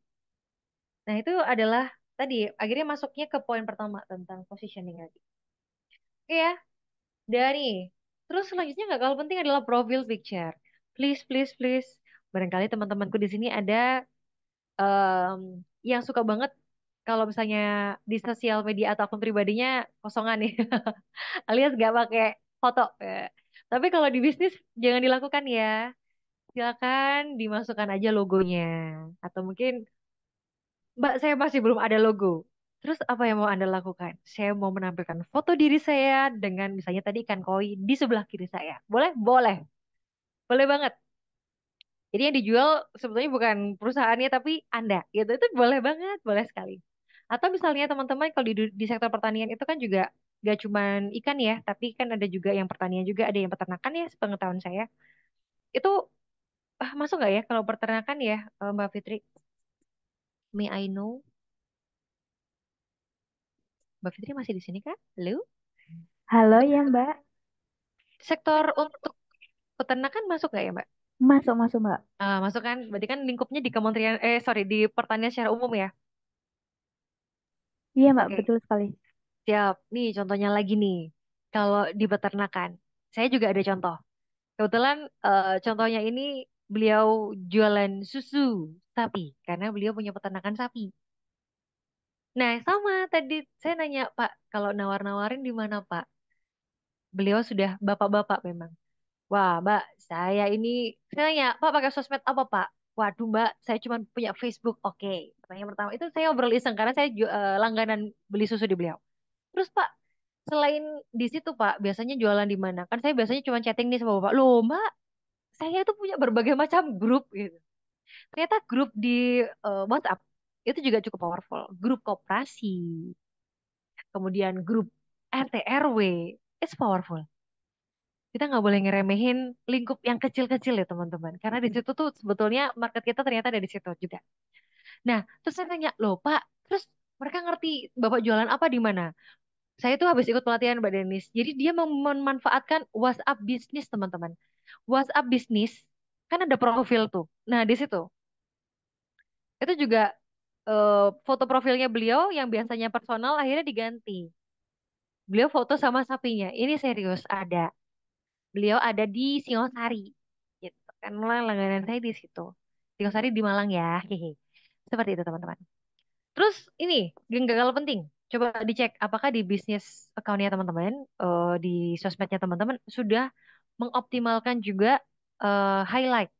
Nah itu adalah tadi akhirnya masuknya ke poin pertama tentang positioning tadi. Oke ya, Dani. Terus selanjutnya nggak kalah penting adalah profile picture. Please, please, please. Barangkali teman-temanku di sini ada em, yang suka banget kalau misalnya di sosial media atau akun pribadinya kosongan nih, alias nggak pakai foto. Tapi kalau di bisnis jangan dilakukan ya. Silakan dimasukkan aja logonya. Atau mungkin, Mbak, saya masih belum ada logo. Terus apa yang mau Anda lakukan? Saya mau menampilkan foto diri saya dengan misalnya tadi ikan koi di sebelah kiri saya. Boleh? Boleh. Boleh banget. Jadi yang dijual sebetulnya bukan perusahaannya tapi Anda. Gitu. Itu boleh banget, boleh sekali. Atau misalnya teman-teman kalau di sektor pertanian itu kan juga gak cuman ikan ya, tapi kan ada juga yang pertanian juga, ada yang peternakan ya, sepengetahuan saya. Itu masuk nggak ya kalau peternakan ya, Mbak Fitri? May I know? Mbak Fitri masih di sini kah? Halo? Halo ya Mbak, Sektor untuk peternakan masuk nggak ya, Mbak? masuk masuk Mbak. Masuk kan? Berarti kan lingkupnya di kementerian, sorry, di pertanian secara umum ya. Iya Mbak, Oke, betul sekali. siap. Nih contohnya lagi nih. Kalau di peternakan, saya juga ada contoh. Kebetulan contohnya ini beliau jualan susu sapi karena beliau punya peternakan sapi. Nah, sama tadi saya nanya, Pak, kalau nawar-nawarin di mana, Pak? Beliau sudah bapak-bapak memang. Wah, Mbak, saya nanya, Pak pakai sosmed apa, Pak? Waduh, Mbak, saya cuma punya Facebook. Oke, pertanyaan pertama itu saya obrol iseng karena saya langganan beli susu di beliau. Terus, Pak, selain di situ, Pak, biasanya jualan di mana? Kan saya biasanya cuma chatting nih sama Bapak. Loh, Mbak, saya itu punya berbagai macam grup gitu. Ternyata grup di WhatsApp itu juga cukup powerful. Grup koperasi, kemudian grup RT RW, it's powerful. Kita nggak boleh ngeremehin lingkup yang kecil-kecil ya teman-teman. Karena di situ tuh sebetulnya market kita ternyata ada di situ juga. Nah, terus saya tanya, loh Pak, terus mereka ngerti Bapak jualan apa di mana? Saya tuh habis ikut pelatihan Mbak Denis. Jadi dia memanfaatkan WhatsApp bisnis teman-teman. WhatsApp bisnis kan ada profil tuh. Nah, di situ itu juga foto profilnya beliau yang biasanya personal akhirnya diganti. Beliau foto sama sapinya. Ini serius ada. Beliau ada di Singosari. Gitu. Karena langganan saya di situ. Singosari di Malang ya. Hehe. Seperti itu teman-teman. Terus ini yang gak kalah penting. Coba dicek apakah di bisnis account-nya teman-teman, di sosmednya teman-teman sudah mengoptimalkan juga highlight.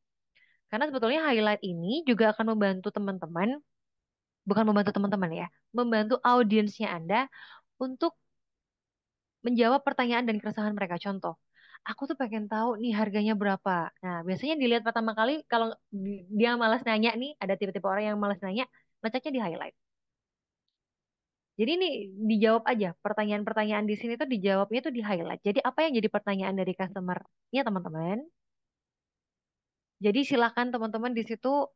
Karena sebetulnya highlight ini juga akan membantu teman-teman, bukan membantu teman-teman ya, membantu audiensnya Anda untuk menjawab pertanyaan dan keresahan mereka. Contoh, aku tuh pengen tahu nih harganya berapa. Nah, biasanya dilihat pertama kali kalau dia malas nanya nih, ada tipe-tipe orang yang malas nanya, bacanya di highlight. Jadi ini dijawab aja, pertanyaan-pertanyaan di sini tuh dijawabnya tuh di highlight. Jadi apa yang jadi pertanyaan dari customer-nya teman-teman? Jadi silakan teman-teman di situ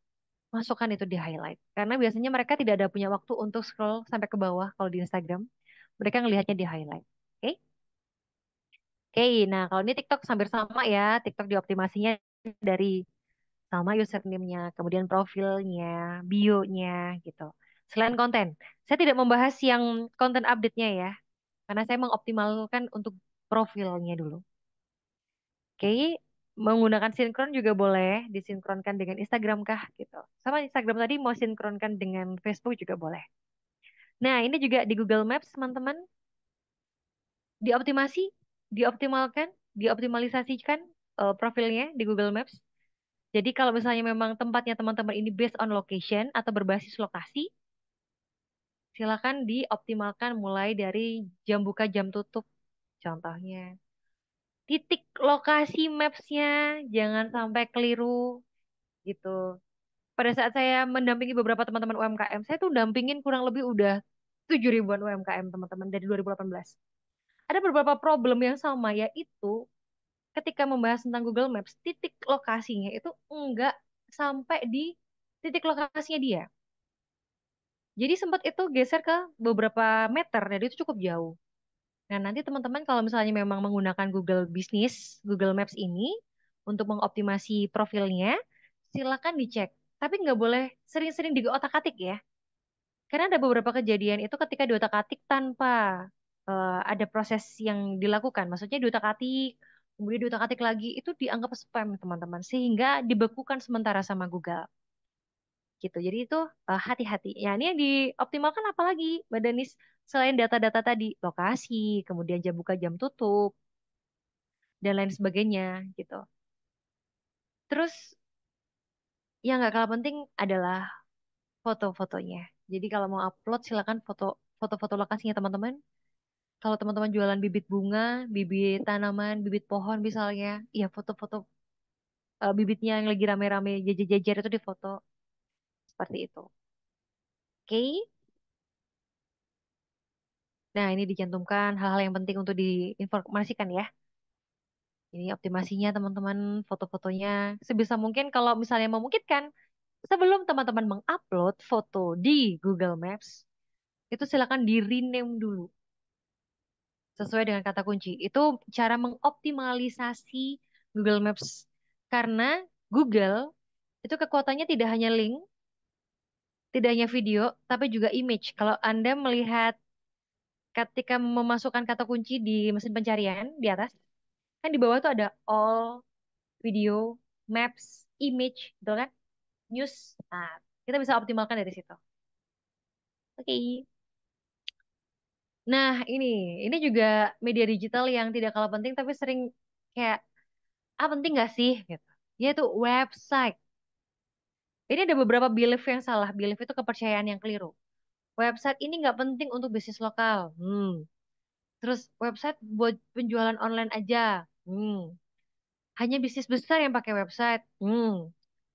masukkan itu di highlight. Karena biasanya mereka tidak ada punya waktu untuk scroll sampai ke bawah kalau di Instagram. Mereka ngelihatnya di highlight. Oke? Oke, nah kalau ini TikTok hampir sama ya. TikTok dioptimasinya dari sama username-nya, kemudian profilnya, bio-nya gitu. Selain konten, saya tidak membahas yang konten update-nya ya, karena saya mengoptimalkan untuk profilnya dulu. Oke, menggunakan sinkron juga boleh, disinkronkan dengan Instagram kah gitu. Sama Instagram tadi mau sinkronkan dengan Facebook juga boleh. Nah, ini juga di Google Maps, teman-teman, dioptimasi, dioptimalkan, dioptimalisasikan profilnya di Google Maps. Jadi kalau misalnya memang tempatnya teman-teman ini based on location atau berbasis lokasi, silakan dioptimalkan mulai dari jam buka jam tutup. Contohnya, titik lokasi maps-nya jangan sampai keliru gitu. Pada saat saya mendampingi beberapa teman-teman UMKM, saya tuh dampingin kurang lebih udah 7 ribuan UMKM teman-teman dari 2018. Ada beberapa problem yang sama, yaitu ketika membahas tentang Google Maps, titik lokasinya itu enggak sampai di titik lokasinya dia. Jadi sempat itu geser ke beberapa meter dan itu cukup jauh. Nah, nanti teman-teman kalau misalnya memang menggunakan Google Business, Google Maps ini untuk mengoptimasi profilnya, silakan dicek. Tapi nggak boleh sering-sering diotak-atik ya. Karena ada beberapa kejadian itu ketika diotak-atik tanpa ada proses yang dilakukan. Maksudnya diotak-atik, kemudian diotak-atik lagi, itu dianggap spam teman-teman. Sehingga dibekukan sementara sama Google. Gitu. Jadi itu hati-hati. Ya, ini yang dioptimalkan apalagi, Mbak Danis, selain data-data tadi, lokasi, kemudian jam buka jam tutup, dan lain sebagainya gitu. Terus yang nggak kalah penting adalah foto-fotonya. Jadi kalau mau upload silakan foto-foto lokasinya teman-teman. Kalau teman-teman jualan bibit bunga, bibit tanaman, bibit pohon misalnya, ya foto-foto bibitnya yang lagi rame-rame jajar-jajar itu difoto seperti itu. Oke? Nah, ini dicantumkan hal-hal yang penting untuk diinformasikan ya. Ini optimasinya teman-teman, foto-fotonya sebisa mungkin kalau misalnya memungkinkan sebelum teman-teman mengupload foto di Google Maps, itu silakan di rename dulu sesuai dengan kata kunci. Itu cara mengoptimalisasi Google Maps karena Google itu kekuatannya tidak hanya link, tidak hanya video, tapi juga image. Kalau Anda melihat ketika memasukkan kata kunci di mesin pencarian di atas, kan di bawah tuh ada all video, maps, image, gitu kan? News. Nah, kita bisa optimalkan dari situ. Oke. Nah, ini juga media digital yang tidak kalah penting tapi sering kayak penting gak sih gitu. Yaitu website. Ini ada beberapa belief yang salah. Belief itu kepercayaan yang keliru. Website ini nggak penting untuk bisnis lokal. Terus website buat penjualan online aja. Hanya bisnis besar yang pakai website.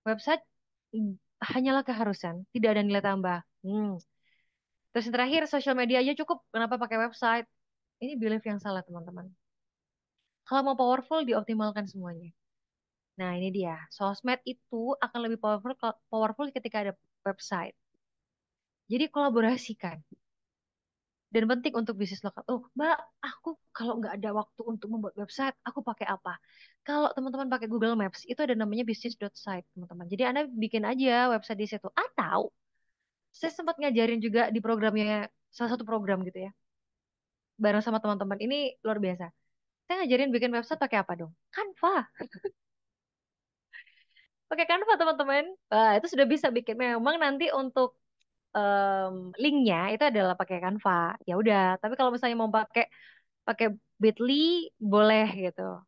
Website mm, hanyalah keharusan, tidak ada nilai tambah. Terus yang terakhir, sosial media aja cukup. Kenapa pakai website? Ini belief yang salah, teman-teman. Kalau mau powerful, dioptimalkan semuanya. Nah, ini dia. Sosmed itu akan lebih powerful ketika ada website. Jadi kolaborasikan. Dan penting untuk bisnis lokal. Oh, Mbak, aku kalau nggak ada waktu untuk membuat website, aku pakai apa? Kalau teman-teman pakai Google Maps, itu ada namanya business.site, teman-teman. Jadi Anda bikin aja website di situ. Atau, saya sempat ngajarin juga di programnya, salah satu program gitu ya, bareng sama teman-teman. Ini luar biasa. Saya ngajarin bikin website pakai apa dong? Canva. Pakai Canva, teman-teman. Wah, itu sudah bisa bikin. Memang nanti untuk linknya itu adalah pakai Canva. Ya udah. Tapi kalau misalnya mau pakai pakai Bitly boleh gitu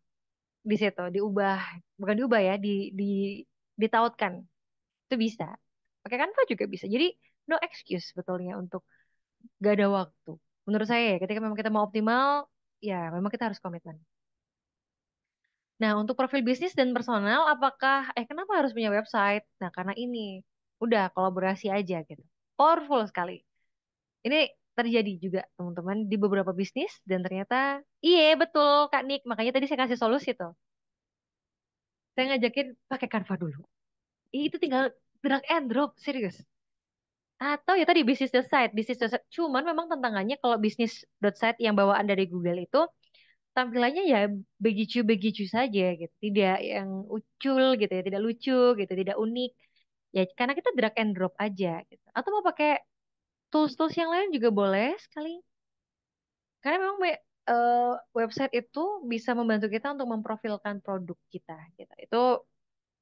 di situ diubah, bukan diubah ya, ditautkan itu bisa. Pakai Canva juga bisa. Jadi no excuse sebetulnya untuk gak ada waktu. Menurut saya ya, ketika memang kita mau optimal, ya memang kita harus komitmen. Nah, untuk profil bisnis dan personal, kenapa harus punya website? Nah, karena ini udah kolaborasi aja gitu. Powerful sekali. Ini terjadi juga teman-teman di beberapa bisnis dan ternyata iya betul Kak Nik, makanya tadi saya kasih solusi tuh. Saya ngajakin pakai Canva dulu. Itu tinggal drag and drop, serius. Atau ya tadi bisnis.site. Cuman memang tantangannya kalau bisnis.site yang bawaan dari Google itu tampilannya ya begitu-begitu saja gitu. Tidak yang ucul gitu ya, tidak lucu gitu, tidak unik. Ya karena kita drag and drop aja gitu. Atau mau pakai tools-tools yang lain juga boleh sekali. Karena memang eh, website itu bisa membantu kita untuk memprofilkan produk kita gitu. Itu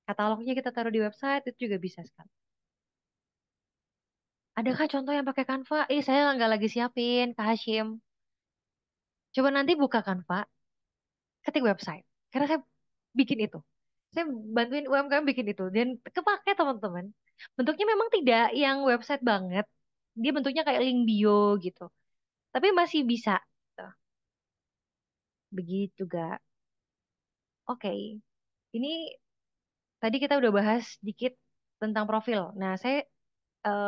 katalognya kita taruh di website itu juga bisa sekali. Adakah contoh yang pakai Canva? Saya nggak lagi siapin, Kak Hashim. Coba nanti buka Canva, ketik website. Karena saya bikin itu. Saya bantuin UMKM bikin itu. Dan kepake teman-teman. Bentuknya memang tidak yang website banget. Dia bentuknya kayak link bio gitu. Tapi masih bisa. Gitu. Begitu, gak? Oke. Ini tadi kita udah bahas dikit tentang profil. Nah, saya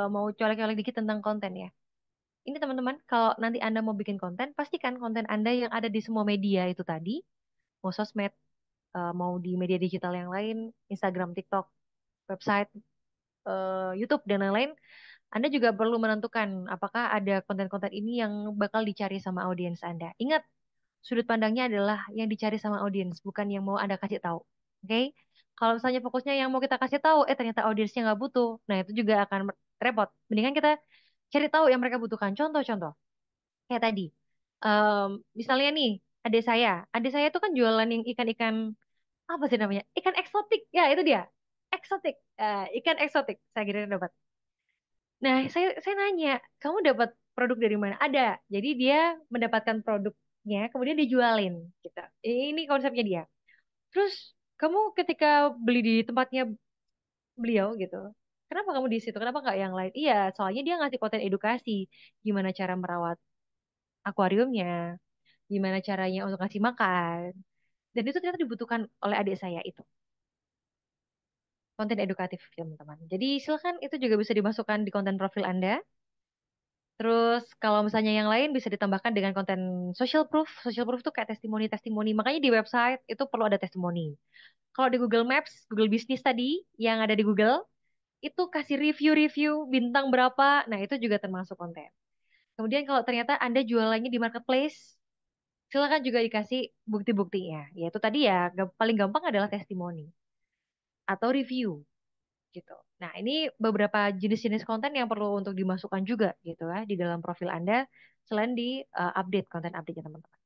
mau colek-colek dikit tentang konten ya. Ini teman-teman, kalau nanti Anda mau bikin konten, pastikan konten Anda yang ada di semua media itu tadi, mau sosmed, mau di media digital yang lain, Instagram, TikTok, website, YouTube, dan lain-lain, Anda juga perlu menentukan apakah ada konten-konten ini yang bakal dicari sama audiens Anda. Ingat, sudut pandangnya adalah yang dicari sama audiens, bukan yang mau Anda kasih tahu. Oke? Kalau misalnya fokusnya yang mau kita kasih tahu, ternyata audiensnya nggak butuh, nah itu juga akan repot. Mendingan kita cari tahu yang mereka butuhkan. Contoh-contoh, kayak tadi. Em, Misalnya nih, adik saya tuh kan jualan yang ikan-ikan apa sih namanya? Ikan eksotik. Ya, itu dia. Eksotik. Ikan eksotik. Saya kira dapat. Nah, saya nanya, kamu dapat produk dari mana? Ada. Jadi dia mendapatkan produknya, kemudian dijualin gitu. Ini konsepnya dia. Terus kamu ketika beli di tempatnya beliau gitu, kenapa kamu di situ? Kenapa nggak yang lain? Iya, soalnya dia ngasih konten edukasi, gimana cara merawat akuariumnya, gimana caranya untuk ngasih makan. Dan itu ternyata dibutuhkan oleh adik saya itu. Konten edukatif, teman-teman. Jadi silakan itu juga bisa dimasukkan di konten profil Anda. Terus kalau misalnya yang lain bisa ditambahkan dengan konten social proof. Social proof tuh kayak testimoni-testimoni. Makanya di website itu perlu ada testimoni. Kalau di Google Maps, Google Business tadi yang ada di Google, itu kasih review-review bintang berapa. Nah, itu juga termasuk konten. Kemudian kalau ternyata Anda jualannya di marketplace, silakan juga dikasih bukti-buktinya. Yaitu tadi ya, paling gampang adalah testimoni atau review gitu. Nah, ini beberapa jenis-jenis konten yang perlu untuk dimasukkan juga gitu ya di dalam profil Anda selain di update konten update-nya teman-teman.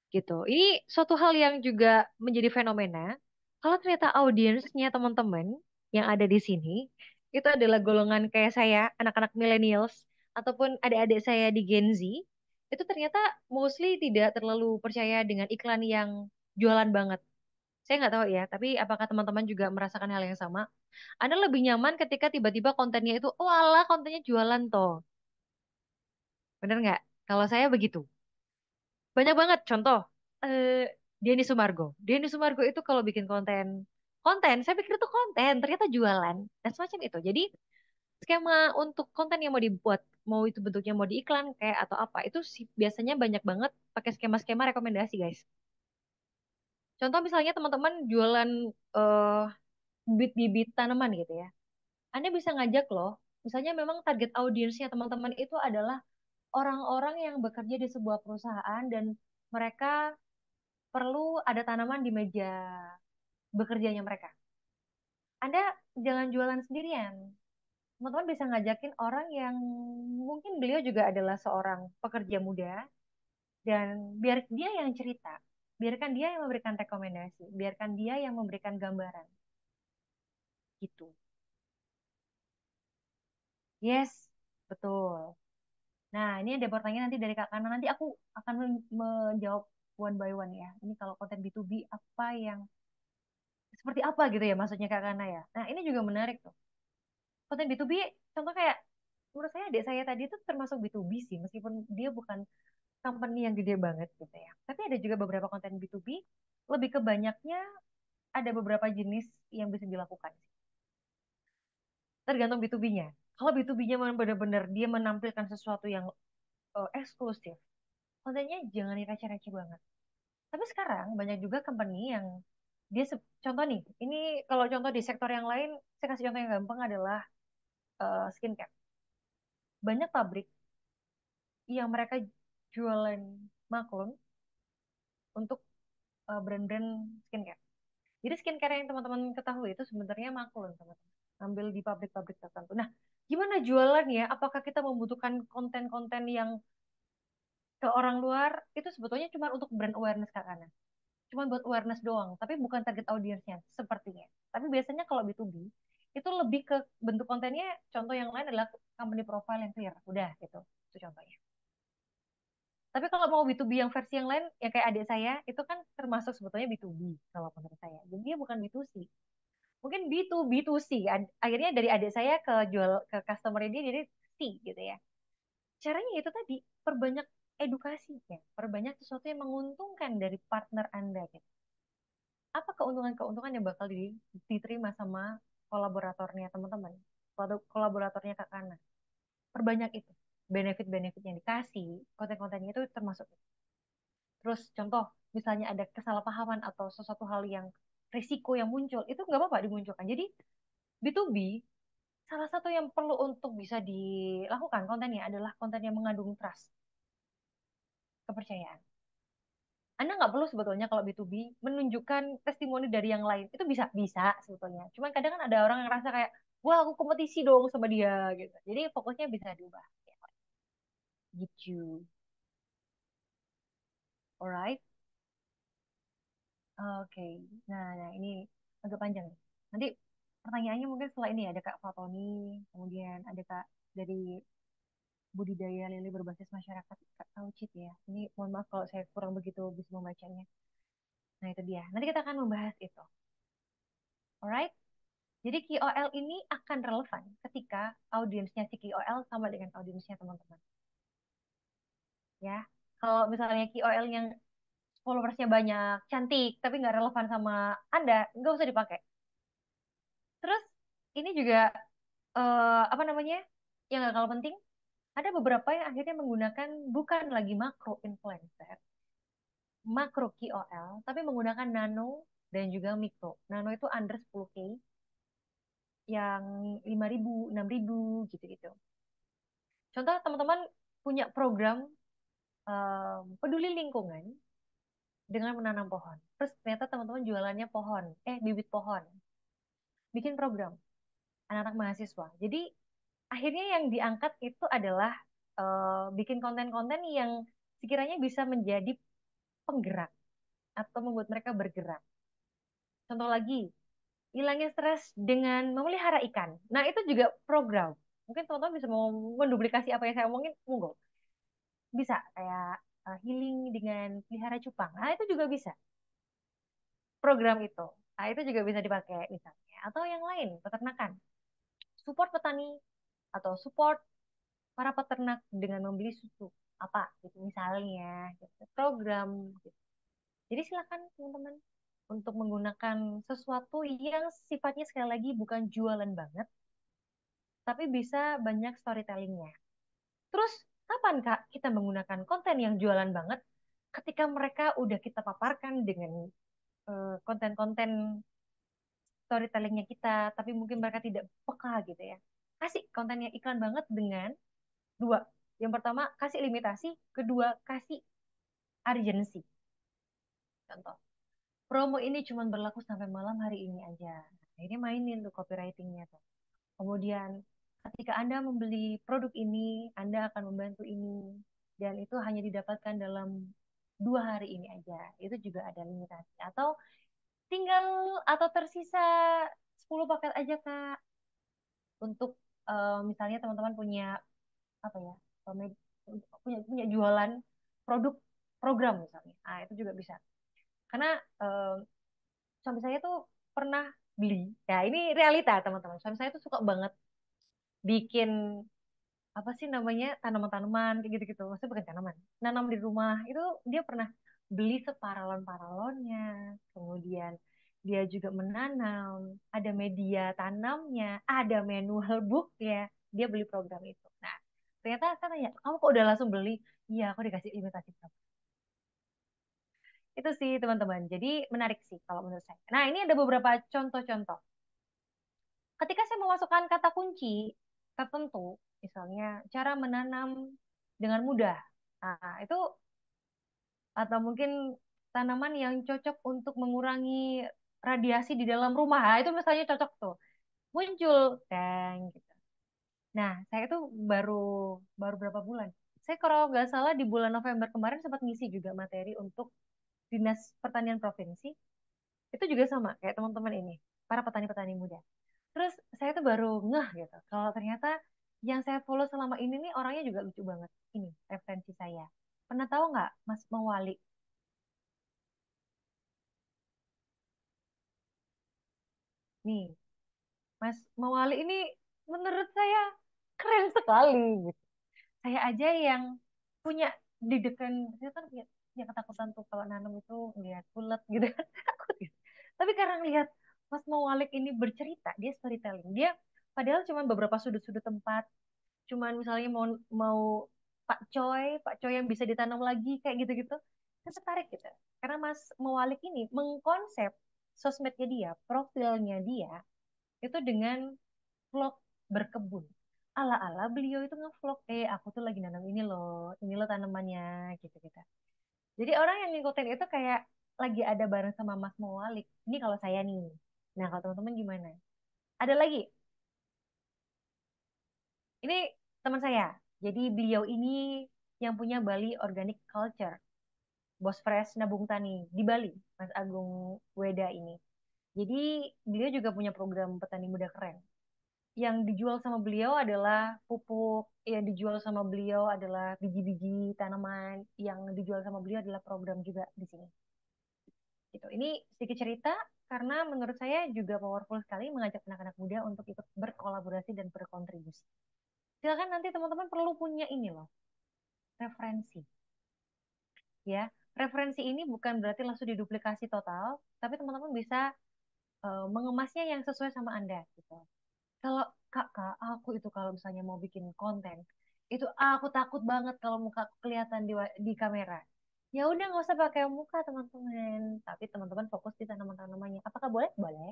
Gitu. Ini suatu hal yang juga menjadi fenomena. Kalau ternyata audiensnya teman-teman yang ada di sini itu adalah golongan kayak saya, anak-anak millennials ataupun adik-adik saya di Gen Z, itu ternyata mostly tidak terlalu percaya dengan iklan yang jualan banget. Saya nggak tahu ya, tapi apakah teman-teman juga merasakan hal yang sama? Anda lebih nyaman ketika tiba-tiba kontennya itu, oh alah kontennya jualan toh. Bener nggak? Kalau saya begitu. Banyak banget contoh. Eh Denny Sumargo. Denny Sumargo itu kalau bikin konten, saya pikir itu konten, ternyata jualan. Dan semacam itu. Jadi skema untuk konten yang mau dibuat, mau itu bentuknya mau diiklan kayak atau apa, itu sih biasanya banyak banget pakai skema-skema rekomendasi guys. Contoh misalnya teman-teman jualan eh bibit-bibit tanaman gitu ya. Anda bisa ngajak loh, misalnya memang target audiensnya teman-teman itu adalah orang-orang yang bekerja di sebuah perusahaan dan mereka perlu ada tanaman di meja bekerjanya mereka. Anda jangan jualan sendirian. Teman-teman bisa ngajakin orang yang mungkin beliau juga adalah seorang pekerja muda dan biar dia yang cerita. Biarkan dia yang memberikan rekomendasi, biarkan dia yang memberikan gambaran gitu. Yes, betul. Nah, ini ada pertanyaan nanti dari Kak Kana. Nanti aku akan menjawab one by one ya. Ini kalau konten B2B apa yang seperti apa gitu ya maksudnya Kak Kana ya. Nah, ini juga menarik tuh. Konten B2B contoh kayak menurut saya adik saya tadi itu termasuk B2B sih meskipun dia bukan company yang gede banget gitu ya. Tapi ada juga beberapa konten B2B lebih ke banyaknya ada beberapa jenis yang bisa dilakukan. Tergantung B2B-nya. Kalau B2B-nya benar-benar dia menampilkan sesuatu yang eksklusif, kontennya jangan receh-receh banget. Tapi sekarang banyak juga company yang dia contoh nih, ini kalau contoh di sektor yang lain, saya kasih contoh yang gampang adalah skincare. Banyak pabrik yang mereka jualan maklum untuk brand-brand skincare. Jadi skincare yang teman-teman ketahui itu sebenarnya maklum, teman-teman. Ambil di pabrik-pabrik tertentu. Nah, gimana jualannya? Apakah kita membutuhkan konten-konten yang ke orang luar? Itu sebetulnya cuma untuk brand awareness, Kak Kana. Cuma buat awareness doang, tapi bukan target audiensnya sepertinya. Tapi biasanya kalau B2B, itu lebih ke bentuk kontennya, contoh yang lain adalah company profile yang clear. Udah, gitu. Itu contohnya. Tapi kalau mau B2B yang versi yang lain, ya kayak adik saya, itu kan termasuk sebetulnya B2B kalau menurut saya. Jadi dia bukan B2C. Mungkin B2B2C. Akhirnya dari adik saya ke jual ke customer dia jadi C gitu ya. Caranya itu tadi, perbanyak edukasinya, perbanyak sesuatu yang menguntungkan dari partner Anda gitu. Apa keuntungan-keuntungan yang bakal diterima sama kolaboratornya teman-teman, kolaboratornya Kak Kana? Perbanyak itu. Benefit-benefit yang dikasih, konten-kontennya itu termasuk. Terus contoh, misalnya ada kesalahpahaman atau sesuatu hal yang risiko yang muncul, itu nggak apa-apa dimunculkan. Jadi B2B, salah satu yang perlu untuk bisa dilakukan kontennya adalah konten yang mengandung trust, kepercayaan. Anda nggak perlu sebetulnya kalau B2B menunjukkan testimoni dari yang lain. Itu bisa sebetulnya. Cuman kadang kan ada orang yang ngerasa kayak, wah aku kompetisi dong sama dia gitu. Jadi fokusnya bisa diubah. Gitu. Alright. Oke. Nah, ini agak panjang nih. Nanti pertanyaannya mungkin setelah ini ada Kak Fatoni, kemudian ada Kak dari budidaya lele berbasis masyarakat, Kak Taucit ya. Ini mohon maaf kalau saya kurang begitu bisa membacanya. Nah itu dia. Nanti kita akan membahas itu. Alright. Jadi KOL ini akan relevan ketika audiensnya si KOL sama dengan audiensnya teman-teman. Ya, kalau misalnya KOL yang followersnya banyak, cantik, tapi nggak relevan sama Anda, nggak usah dipakai. Terus ini juga apa namanya? Yang nggak kalah penting, ada beberapa yang akhirnya menggunakan bukan lagi makro influencer, makro KOL, tapi menggunakan nano dan juga mikro. Nano itu under 10K, yang 5.000, 6.000 gitu-gitu. Contoh teman-teman punya program peduli lingkungan dengan menanam pohon. Terus ternyata teman-teman jualannya pohon, bibit pohon. Bikin program anak-anak mahasiswa. Jadi akhirnya yang diangkat itu adalah bikin konten-konten yang sekiranya bisa menjadi penggerak atau membuat mereka bergerak. Contoh lagi, hilangin stres dengan memelihara ikan. Nah, itu juga program. Mungkin teman-teman bisa mau menduplikasi apa yang saya omongin, monggo. Bisa kayak healing dengan pelihara cupang. Nah, itu juga bisa. Program itu. Nah, itu juga bisa dipakai misalnya. Atau yang lain, peternakan. Support petani atau support para peternak dengan membeli susu apa gitu misalnya gitu. Program gitu. Jadi silakan teman-teman untuk menggunakan sesuatu yang sifatnya sekali lagi bukan jualan banget, tapi bisa banyak storytellingnya. Terus kapan Kak kita menggunakan konten yang jualan banget? Ketika mereka udah kita paparkan dengan konten-konten storytellingnya kita, tapi mungkin mereka tidak peka gitu ya. Kasih kontennya iklan banget dengan dua. Yang pertama, kasih limitasi. Kedua, kasih urgency. Contoh, promo ini cuma berlaku sampai malam hari ini aja. Nah, ini mainin tuh copywritingnya tuh. Kemudian, ketika Anda membeli produk ini, Anda akan membantu ini. Dan itu hanya didapatkan dalam 2 hari ini aja. Itu juga ada limitasi. Atau tinggal atau tersisa 10 paket aja, Kak. Untuk misalnya teman-teman punya apa ya? punya jualan produk program misalnya. Nah, itu juga bisa. Karena suami saya tuh pernah beli. Ya, ini realita, teman-teman. Suami saya tuh suka banget bikin apa sih namanya tanaman-tanaman kayak gitu-gitu. Maksudnya bukan tanaman, nanam di rumah. Itu dia pernah beli separalon-paralonnya. Kemudian dia juga menanam, ada media tanamnya, ada manual book ya. Dia beli program itu. Nah, ternyata saya tanya, kamu kok udah langsung beli? Iya, aku dikasih limitasi berapa? Itu sih teman-teman. Jadi menarik sih kalau menurut saya. Nah, ini ada beberapa contoh-contoh. Ketika saya memasukkan kata kunci, tertentu, misalnya cara menanam dengan mudah. Nah, itu atau mungkin tanaman yang cocok untuk mengurangi radiasi di dalam rumah. Nah, itu misalnya cocok tuh. Muncul dan gitu. Nah, saya tuh baru baru berapa bulan? Saya kalau nggak salah di bulan November kemarin sempat ngisi juga materi untuk Dinas Pertanian Provinsi. Itu juga sama kayak teman-teman ini, para petani-petani muda. Terus saya tuh baru ngeh gitu, kalau ternyata yang saya follow selama ini nih orangnya juga lucu banget. Ini referensi saya. Pernah tahu nggak Mas Mawali? Nih, Mas Mawali ini menurut saya keren sekali gitu. Saya aja yang punya didikan, saya kan punya ketakutan tuh kalau nanam itu lihat bulat gitu kan, takut gitu. Tapi karena lihat Mas Mawalik ini bercerita, dia storytelling, dia padahal cuma beberapa sudut-sudut tempat, cuman misalnya mau mau Pak Coy yang bisa ditanam lagi kayak gitu-gitu, saya tertarik gitu. Karena Mas Mawalik ini mengkonsep sosmednya dia, profilnya dia itu dengan vlog berkebun. Ala-ala beliau itu ngevlog, aku tuh lagi nanam ini loh tanamannya gitu-gitu. Jadi orang yang ngikutin itu kayak lagi ada bareng sama Mas Mawalik. Ini kalau saya nih. Nah, kalau teman-teman gimana? Ada lagi. Ini teman saya. Jadi beliau ini yang punya Bali Organic Culture. Bos Fresh Nabung Tani di Bali, Mas Agung Weda ini. Jadi beliau juga punya program petani muda keren. Yang dijual sama beliau adalah pupuk, yang dijual sama beliau adalah biji-biji tanaman, yang dijual sama beliau adalah program juga di sini. Gitu. Ini sedikit cerita karena menurut saya juga powerful sekali mengajak anak-anak muda untuk ikut berkolaborasi dan berkontribusi. Silakan nanti teman-teman perlu punya ini loh, referensi. Ya, referensi ini bukan berarti langsung diduplikasi total, tapi teman-teman bisa mengemasnya yang sesuai sama Anda gitu. Kalau kakak, aku itu kalau misalnya mau bikin konten, itu aku takut banget kalau muka aku kelihatan di kamera. Ya udah nggak usah pakai muka teman-teman, tapi teman-teman fokus di tanaman-tanamannya. Apakah boleh? Boleh,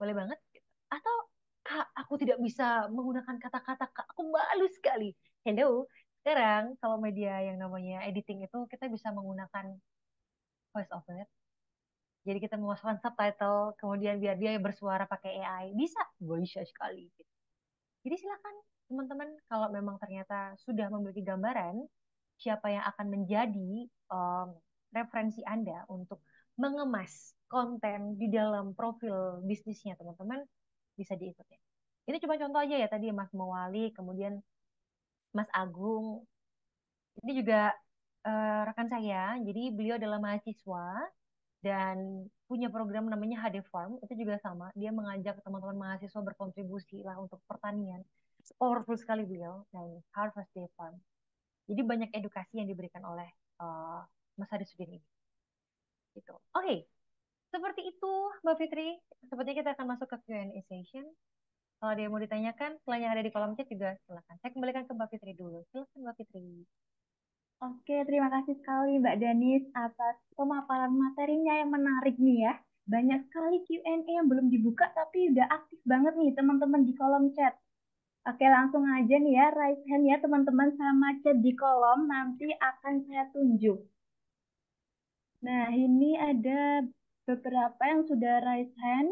boleh banget. Atau kak, aku tidak bisa menggunakan kata-kata, kak, aku malu sekali. Hello, sekarang kalau media yang namanya editing itu kita bisa menggunakan voice over. Jadi kita memasukkan subtitle, kemudian biar dia bersuara pakai AI. Bisa sekali. Jadi silakan teman-teman kalau memang ternyata sudah memiliki gambaran siapa yang akan menjadi referensi Anda untuk mengemas konten di dalam profil bisnisnya teman-teman bisa diikuti. Ini cuma contoh aja ya tadi Mas Mawali, kemudian Mas Agung. Ini juga rekan saya, jadi beliau adalah mahasiswa dan punya program namanya HD Farm, itu juga sama. Dia mengajak teman-teman mahasiswa berkontribusi lah untuk pertanian. Powerful sekali beliau, dan Harvest Day Farm. Jadi banyak edukasi yang diberikan oleh uh, Mas Hadi Sudin ini. Gitu. Oke, seperti itu Mbak Fitri. Sepertinya kita akan masuk ke Q&A session. Kalau ada yang mau ditanyakan, selain yang ada di kolom chat juga silakan. Saya kembalikan ke Mbak Fitri dulu. Silakan Mbak Fitri. Oke, terima kasih sekali Mbak Danis atas pemaparan materinya yang menarik nih ya. Banyak sekali Q&A yang belum dibuka tapi udah aktif banget nih teman-teman di kolom chat. Oke, langsung aja nih ya, raise hand ya teman-teman sama chat di kolom, nanti akan saya tunjuk. Nah, ini ada beberapa yang sudah raise hand.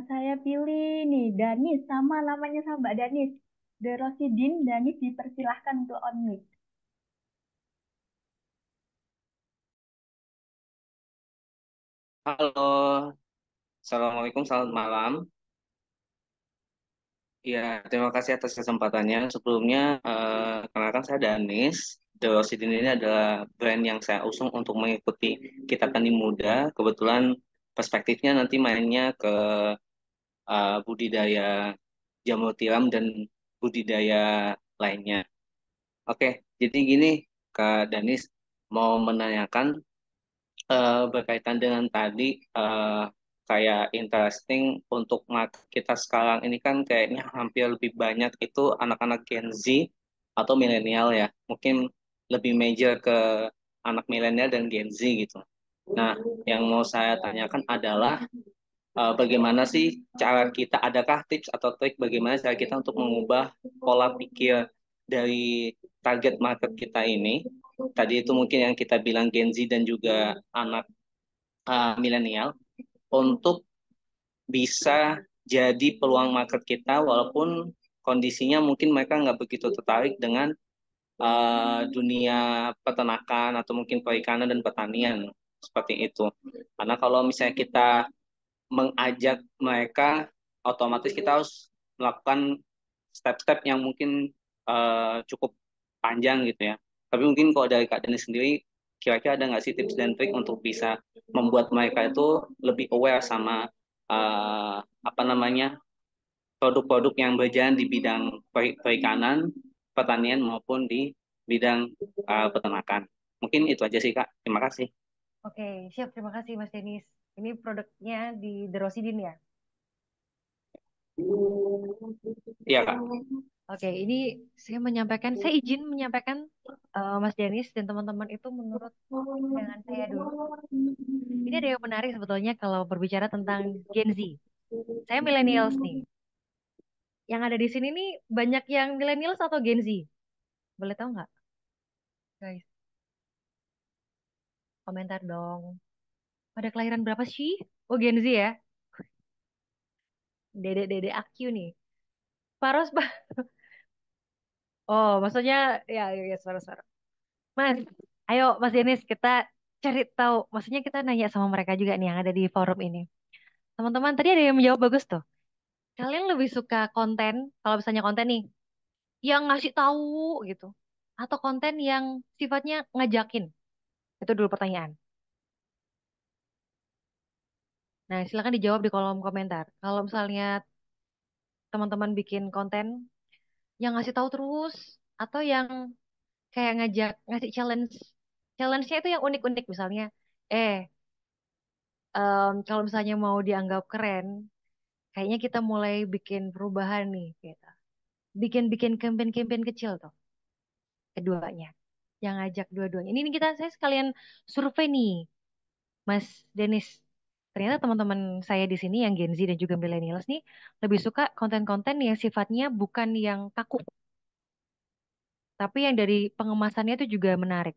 Saya pilih nih, Danis, sama namanya sama Mbak Danis. Derosidin, Danis dipersilahkan untuk on mic. Halo, Assalamualaikum, selamat malam. Ya, terima kasih atas kesempatannya. Sebelumnya, kenalkan saya Danis. The Rosidin ini adalah brand yang saya usung untuk mengikuti Kita Tani Muda. Kebetulan perspektifnya nanti mainnya ke budidaya jamur tiram dan budidaya lainnya. Oke, jadi gini, Kak Danis mau menanyakan berkaitan dengan tadi kayak interesting untuk kita sekarang ini kan kayaknya hampir lebih banyak itu anak-anak Gen Z atau milenial ya. Mungkin lebih major ke anak milenial dan Gen Z gitu. Nah, yang mau saya tanyakan adalah bagaimana sih cara kita, adakah tips atau trik bagaimana cara kita untuk mengubah pola pikir dari target market kita ini. Tadi itu mungkin yang kita bilang Gen Z dan juga anak milenial untuk bisa jadi peluang market kita walaupun kondisinya mungkin mereka nggak begitu tertarik dengan dunia peternakan atau mungkin perikanan dan pertanian seperti itu. Karena kalau misalnya kita mengajak mereka, otomatis kita harus melakukan step-step yang mungkin cukup panjang gitu ya. Tapi mungkin kalau dari Kak Denis sendiri, kira-kira ada nggak sih tips dan trik untuk bisa membuat mereka itu lebih aware sama apa namanya, produk-produk yang berjalan di bidang perikanan, pertanian maupun di bidang peternakan. Mungkin itu aja sih Kak. Terima kasih. Oke, siap. Terima kasih Mas Denis. Ini produknya di The Rosidin ya? Iya Kak. Oke, ini saya izin menyampaikan Mas Denis dan teman-teman itu menurut pandangan saya dulu. Ini ada yang menarik sebetulnya kalau berbicara tentang Gen Z. Saya millennials nih. Yang ada di sini nih banyak yang millennials atau Gen Z? Boleh tahu nggak, guys? Komentar dong. Pada kelahiran berapa sih? Oh, Gen Z ya. Dede Aku nih. Paros, Pak. Oh, maksudnya ya, ya, ya suara-suara. Mas, ayo Mas Denis kita cari tahu. Maksudnya kita nanya sama mereka juga nih yang ada di forum ini. Teman-teman, tadi ada yang menjawab bagus tuh. Kalian lebih suka konten, kalau misalnya konten nih, yang ngasih tahu gitu. Atau konten yang sifatnya ngajakin? Itu dulu pertanyaan. Nah, silakan dijawab di kolom komentar. Kalau misalnya teman-teman bikin konten yang ngasih tahu terus, atau yang kayak ngajak, ngasih challenge. Challenge-nya itu yang unik-unik misalnya. Eh, kalau misalnya mau dianggap keren, kayaknya kita mulai bikin perubahan nih, gitu. Bikin-bikin campaign-campaign kecil tuh, keduanya. Yang ngajak dua-duanya. Ini kita saya sekalian survei nih, Mas Denis. Ternyata teman-teman saya di sini yang Gen Z dan juga millennials nih lebih suka konten-konten yang sifatnya bukan yang kaku, tapi yang dari pengemasannya itu juga menarik.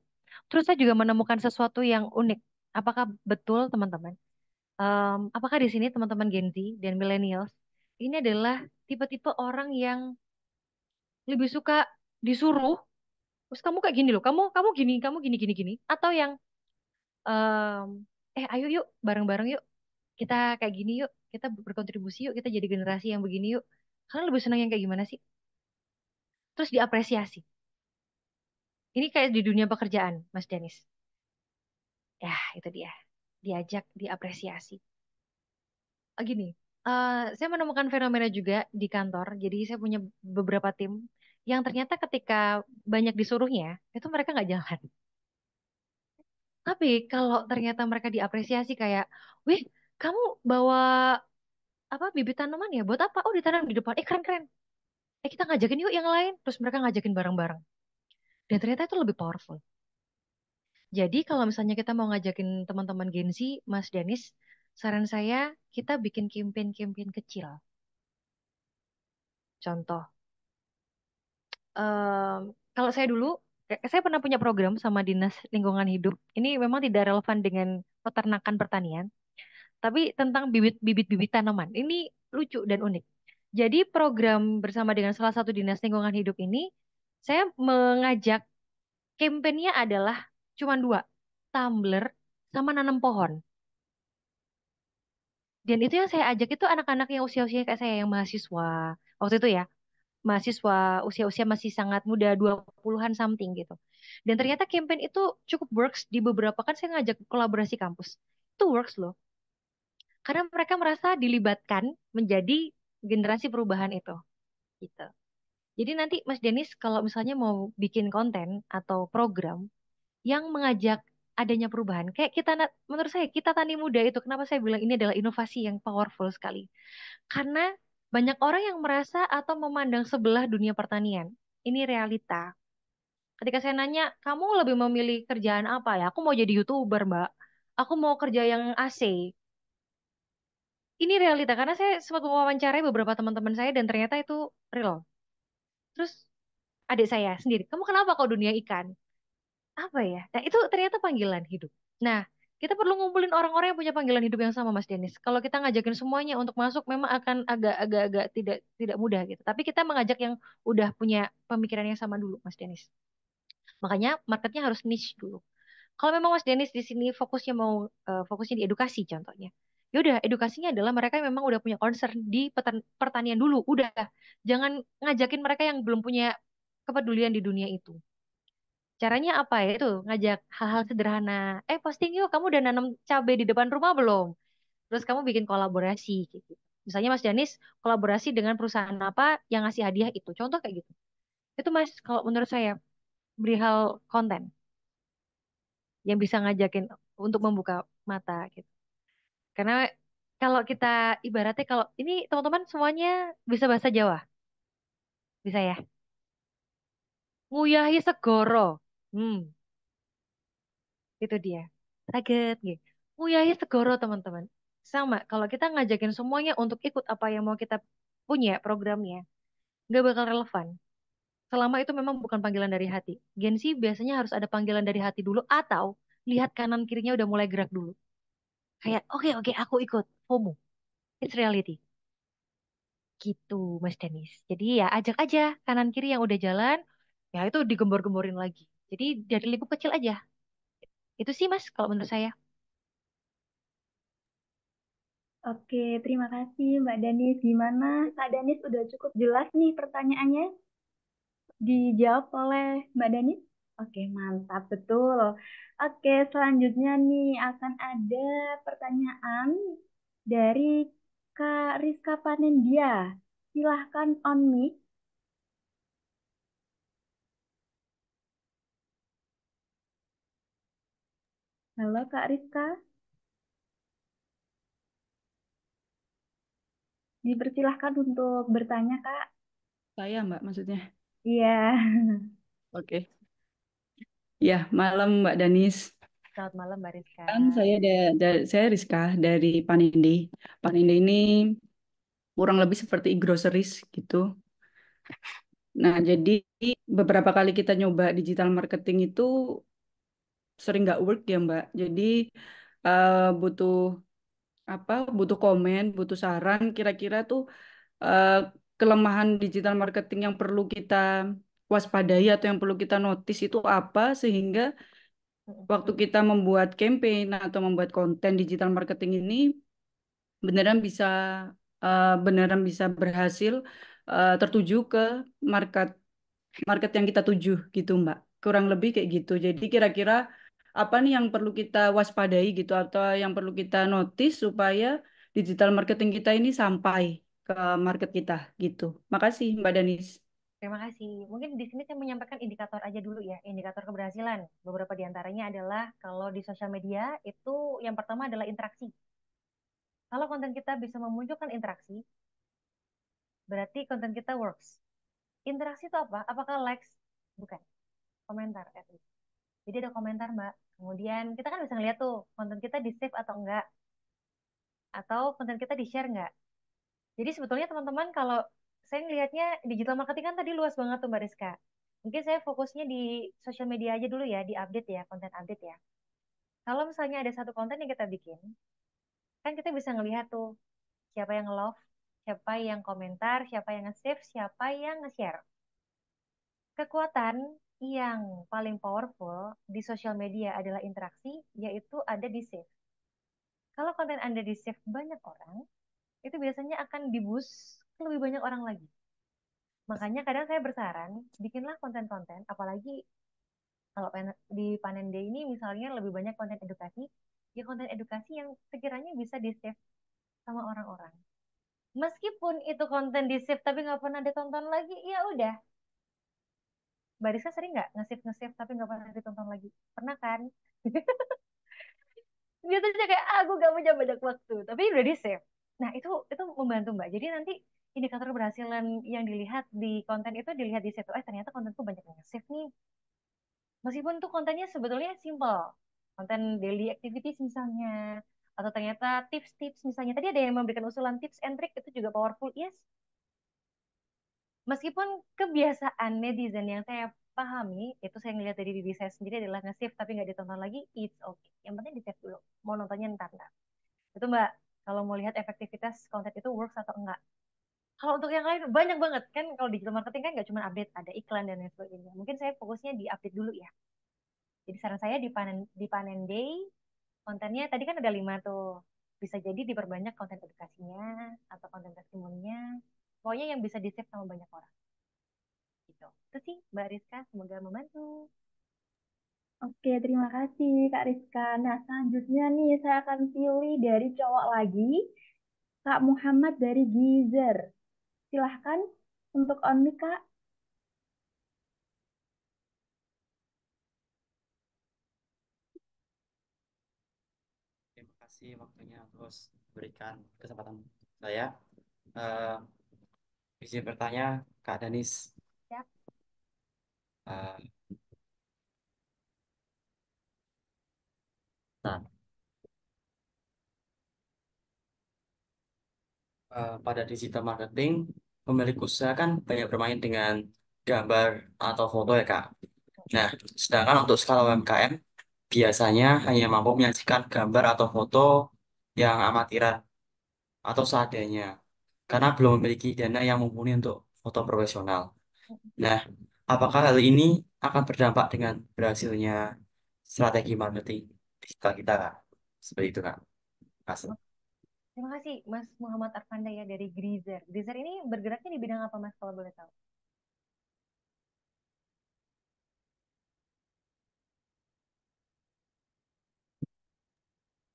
Terus saya juga menemukan sesuatu yang unik. Apakah betul teman-teman? Apakah di sini teman-teman Gen Z dan millennials ini adalah tipe-tipe orang yang lebih suka disuruh, terus kamu kayak gini loh, kamu gini, kamu gini gini gini, atau yang em, ayo yuk bareng-bareng yuk kita kayak gini yuk, kita berkontribusi yuk, kita jadi generasi yang begini yuk. Kalian lebih senang yang kayak gimana sih? Terus diapresiasi. Ini kayak di dunia pekerjaan, Mas Danis. Ya, itu dia. Diajak, diapresiasi. Gini, saya menemukan fenomena juga di kantor. Jadi saya punya beberapa tim yang ternyata ketika banyak disuruhnya, itu mereka nggak jalan. Tapi kalau ternyata mereka diapresiasi kayak, wih, kamu bawa apa bibit tanaman ya? Buat apa? Oh, ditanam di depan. Keren-keren. Kita ngajakin yuk yang lain. Terus mereka ngajakin bareng-bareng. Dan ternyata itu lebih powerful. Jadi kalau misalnya kita mau ngajakin teman-teman Gen Z, Mas Danis, saran saya kita bikin campaign-campaign kecil. Contoh, em, kalau saya dulu, saya pernah punya program sama Dinas Lingkungan Hidup. Ini memang tidak relevan dengan peternakan pertanian, tapi tentang bibit-bibit tanaman. Ini lucu dan unik. Jadi program bersama dengan salah satu Dinas Lingkungan Hidup ini, saya mengajak campaignnya adalah cuma dua, tumbler sama nanam pohon. Dan itu yang saya ajak itu anak-anak yang usia-usia kayak saya yang mahasiswa. Waktu itu ya, mahasiswa usia-usia masih sangat muda, 20-an something gitu. Dan ternyata campaign itu cukup works di beberapa, kan saya ngajak kolaborasi kampus. Itu works loh. Karena mereka merasa dilibatkan menjadi generasi perubahan itu. Gitu. Jadi nanti Mas Denis kalau misalnya mau bikin konten atau program yang mengajak adanya perubahan, kayak kita, menurut saya kita tani muda itu, kenapa saya bilang ini adalah inovasi yang powerful sekali. Karena banyak orang yang merasa atau memandang sebelah dunia pertanian. Ini realita. Ketika saya nanya, kamu lebih memilih kerjaan apa ya? Aku mau jadi YouTuber, Mbak. Aku mau kerja yang AC. ini realita karena saya sempat mewawancarai beberapa teman-teman saya dan ternyata itu real. Terus adik saya sendiri, kamu kenapa kok dunia ikan? Apa ya? Nah, itu ternyata panggilan hidup. Nah, kita perlu ngumpulin orang-orang yang punya panggilan hidup yang sama, Mas Denis. Kalau kita ngajakin semuanya untuk masuk, memang akan agak-agak tidak tidak mudah gitu. Tapi kita mengajak yang udah punya pemikiran yang sama dulu, Mas Denis. Makanya marketnya harus niche dulu. Kalau memang Mas Denis di sini fokusnya mau fokusnya di edukasi contohnya. Ya udah, edukasinya adalah mereka yang memang udah punya concern di pertanian dulu. Udah, jangan ngajakin mereka yang belum punya kepedulian di dunia itu. Caranya apa ya itu? Ngajak hal-hal sederhana. Posting yuk, kamu udah nanam cabai di depan rumah belum? Terus kamu bikin kolaborasi gitu. Misalnya Mas Danis kolaborasi dengan perusahaan apa yang ngasih hadiah itu. Contoh kayak gitu. Itu Mas, kalau menurut saya beri hal konten yang bisa ngajakin untuk membuka mata gitu. Karena kalau kita ibaratnya kalau ini teman-teman semuanya bisa bahasa Jawa, bisa ya? Nguyahi segoro. Hmm, itu dia. Kaget gitu. Nguyahi segoro teman-teman. Sama, kalau kita ngajakin semuanya untuk ikut apa yang mau kita punya programnya, nggak bakal relevan. Selama itu memang bukan panggilan dari hati. Gen Z biasanya harus ada panggilan dari hati dulu atau lihat kanan kirinya udah mulai gerak dulu. Kayak, oke, oke, aku ikut. FOMO. It's reality. Gitu, Mas Denis. Jadi ya ajak aja kanan kiri yang udah jalan, ya itu digembor-gemborin lagi. Jadi dari lingkup kecil aja. Itu sih Mas, kalau menurut saya. Oke, terima kasih Mbak Danis. Gimana? Kak Danis udah cukup jelas nih pertanyaannya dijawab oleh Mbak Danis? Oke, mantap, betul. Oke, selanjutnya nih akan ada pertanyaan dari Kak Rizka Panendia. Silahkan on mic. Halo Kak Rizka, dipersilahkan untuk bertanya Kak. Saya Mbak maksudnya. Iya. Oke. Ya, malam Mbak Danis. Selamat malam Mbak Rizka. Kan saya Rizka dari Paninde. Paninde ini kurang lebih seperti e-groceries gitu. Nah, jadi beberapa kali kita nyoba digital marketing itu sering nggak work ya Mbak. Jadi butuh apa? Butuh komen, butuh saran. Kira-kira tuh eh, kelemahan digital marketing yang perlu kita waspadai atau yang perlu kita notice itu apa sehingga waktu kita membuat campaign atau membuat konten digital marketing ini beneran bisa beneran bisa berhasil tertuju ke market market yang kita tuju gitu Mbak. Kurang lebih kayak gitu. Jadi kira-kira apa nih yang perlu kita waspadai gitu atau yang perlu kita notice supaya digital marketing kita ini sampai ke market kita gitu. Makasih Mbak Danis. Terima kasih. Mungkin di sini saya menyampaikan indikator aja dulu ya, indikator keberhasilan. Beberapa di antaranya adalah kalau di sosial media itu yang pertama adalah interaksi. Kalau konten kita bisa memunculkan interaksi, berarti konten kita works. Interaksi itu apa? Apakah likes? Bukan. Komentar at least. Jadi ada komentar, Mbak. Kemudian kita kan bisa ngeliat tuh konten kita di save atau enggak, atau konten kita di share enggak. Jadi sebetulnya teman-teman kalau saya ngelihatnya digital marketing kan tadi luas banget tuh Mbak Rizka. Mungkin saya fokusnya di sosial media aja dulu ya, di update ya, konten update ya. Kalau misalnya ada satu konten yang kita bikin, kan kita bisa ngelihat tuh siapa yang love, siapa yang komentar, siapa yang nge-save, siapa yang nge-share. Kekuatan yang paling powerful di sosial media adalah interaksi, yaitu ada di save. Kalau konten Anda di save banyak orang, itu biasanya akan di-boost ke lebih banyak orang lagi. Makanya kadang saya bersaran, bikinlah konten-konten, apalagi kalau di Panen Day ini misalnya lebih banyak konten edukasi, ya konten edukasi yang sekiranya bisa di-save sama orang-orang. Meskipun itu konten di-save tapi nggak pernah ditonton lagi, ya udah. Mbak Rizka sering nggak nge-save tapi nggak pernah ditonton lagi? Pernah kan? Biasanya kayak, aku gak punya banyak waktu, tapi udah di-save. Nah, itu membantu Mbak. Jadi nanti indikator keberhasilan yang dilihat di konten itu dilihat di situ. Ternyata kontenku banyak yang save nih. Meskipun tuh kontennya sebetulnya simple. Konten daily activities misalnya. Atau ternyata tips-tips, misalnya tadi ada yang memberikan usulan tips and trick, itu juga powerful, yes. Meskipun kebiasaan netizen yang saya pahami, itu saya ngelihat dari diri saya sendiri adalah nge-save tapi nggak ditonton lagi, it's okay. Yang penting di-save dulu. Mau nontonnya ntar. Itu Mbak, kalau mau lihat efektivitas konten itu works atau enggak. Kalau untuk yang lain banyak banget kan, kalau digital marketing kan nggak cuma update, ada iklan dan lain sebagainya. Mungkin saya fokusnya di update dulu ya. Jadi saran saya di panen day kontennya tadi kan ada 5 tuh. Bisa jadi diperbanyak konten edukasinya atau konten testimoninya. Pokoknya yang bisa di-save sama banyak orang. Gitu. Itu sih Mbak Rizka, semoga membantu. Oke, terima kasih Kak Rizka. Nah, selanjutnya nih saya akan pilih dari cowok lagi, Kak Muhammad dari Gizer. Silahkan untuk on mic, Kak. Terima kasih waktunya terus berikan kesempatan saya. Eh, izin bertanya, Kak Danis. Siap. Eh, nah, pada digital marketing, pemilik usaha kan banyak bermain dengan gambar atau foto ya, Kak. Nah, sedangkan untuk skala UMKM, biasanya hanya mampu menyajikan gambar atau foto yang amatiran atau seadanya, karena belum memiliki dana yang mumpuni untuk foto profesional. Nah, apakah hal ini akan berdampak dengan berhasilnya strategi marketing digital kita, Kak? Seperti itu, Kak. Kasih. Terima kasih Mas Muhammad Arfanda ya dari Grizer. Grizer ini bergeraknya di bidang apa Mas kalau boleh tahu?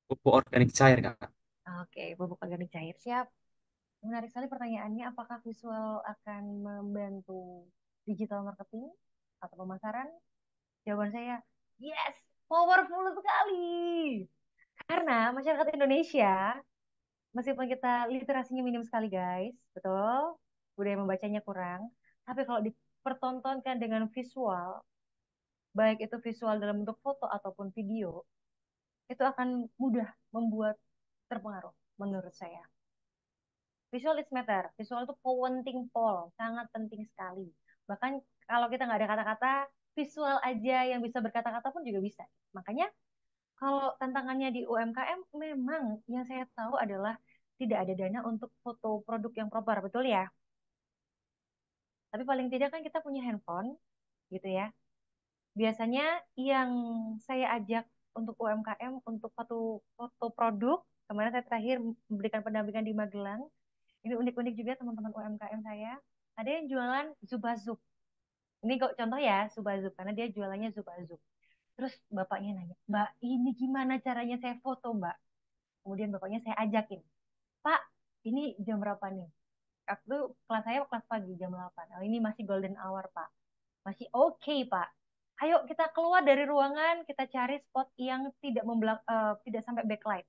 Pupuk organik cair, Kak. Oke, pupuk organik cair siap. Menarik sekali pertanyaannya, apakah visual akan membantu digital marketing atau pemasaran? Jawaban saya, yes, powerful sekali. Karena masyarakat Indonesia, meskipun kita literasinya minim sekali guys, betul, budaya membacanya kurang, tapi kalau dipertontonkan dengan visual, baik itu visual dalam bentuk foto ataupun video, itu akan mudah membuat terpengaruh menurut saya. Visual is matter. Visual itu penting pol, sangat penting sekali. Bahkan kalau kita nggak ada kata-kata, visual aja yang bisa berkata-kata pun juga bisa. Makanya kalau tantangannya di UMKM, memang yang saya tahu adalah tidak ada dana untuk foto produk yang proper, betul ya? Tapi paling tidak kan kita punya handphone, gitu ya. Biasanya yang saya ajak untuk UMKM, untuk foto, foto produk, kemarin saya terakhir memberikan pendampingan di Magelang, ini unik-unik juga teman-teman UMKM saya. Ada yang jualan Zubazub. Ini kok contoh ya, Zubazub. Karena dia jualannya Zubazub. Terus bapaknya nanya, Mbak, ini gimana caranya saya foto, Mbak? Kemudian bapaknya saya ajakin, Pak, ini jam berapa nih? Waktu kelas saya kelas pagi jam 8. Oh, ini masih golden hour, Pak. Masih oke, Pak. Ayo kita keluar dari ruangan, kita cari spot yang tidak sampai backlight.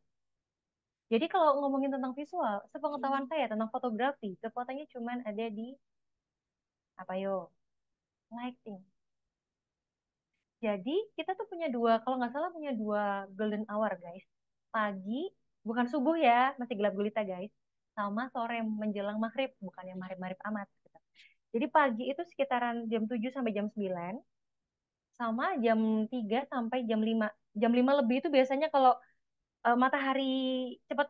Jadi kalau ngomongin tentang visual, sepengetahuan saya tentang fotografi, kekuatannya cuma ada di apa yo? Lighting. Jadi kita tuh punya dua, kalau nggak salah punya dua golden hour guys. Pagi, bukan subuh ya, masih gelap gulita guys. Sama sore menjelang maghrib, bukan yang maghrib-maghrib amat. Gitu. Jadi pagi itu sekitaran jam 7 sampai jam 9, sama jam 3 sampai jam 5. Jam 5 lebih itu biasanya kalau matahari cepat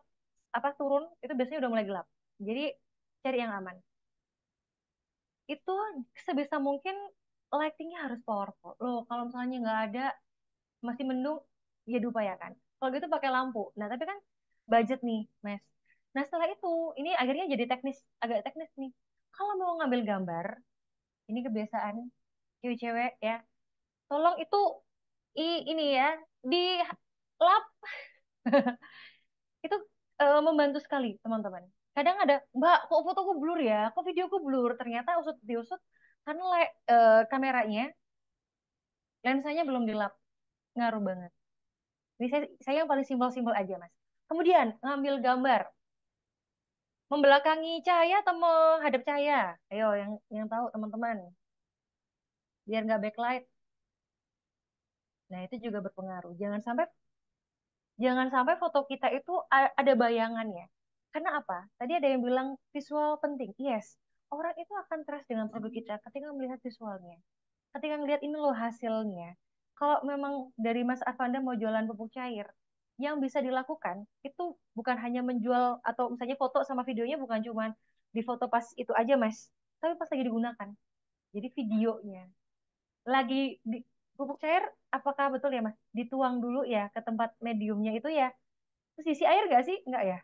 apa turun, itu biasanya udah mulai gelap. Jadi cari yang aman. Itu sebisa mungkin lightingnya harus powerful. Loh, kalau misalnya nggak ada, masih mendung, ya diupayakan. Kalau gitu pakai lampu. Nah, tapi kan budget nih, Mas. Nah, setelah itu, ini akhirnya jadi teknis, agak teknis nih. Kalau mau ngambil gambar, ini kebiasaan cewek-cewek ya, tolong itu ini ya, di lap. Itu membantu sekali, teman-teman. Kadang ada, Mbak, kok fotoku blur ya? Kok videoku blur? Ternyata usut diusut, karena kameranya, lensanya belum dilap. Ngaruh banget. Ini saya yang paling simpel-simpel aja, Mas. Kemudian, ngambil gambar. Membelakangi cahaya atau menghadap cahaya? Ayo, yang tahu teman-teman. Biar nggak backlight. Nah, itu juga berpengaruh. Jangan sampai Jangan sampai foto kita itu ada bayangannya. Karena apa? Tadi ada yang bilang visual penting. Yes, orang itu akan trust dengan produk kita ketika melihat visualnya. Ketika ngelihat ini loh hasilnya. Kalau memang dari Mas Arfanda mau jualan pupuk cair, yang bisa dilakukan itu bukan hanya menjual atau misalnya foto sama videonya bukan cuma di foto pas itu aja Mas, tapi pas lagi digunakan. Jadi videonya lagi di pupuk cair, apakah betul ya Mas? Dituang dulu ya ke tempat mediumnya itu ya. Terus isi air gak sih? Enggak ya?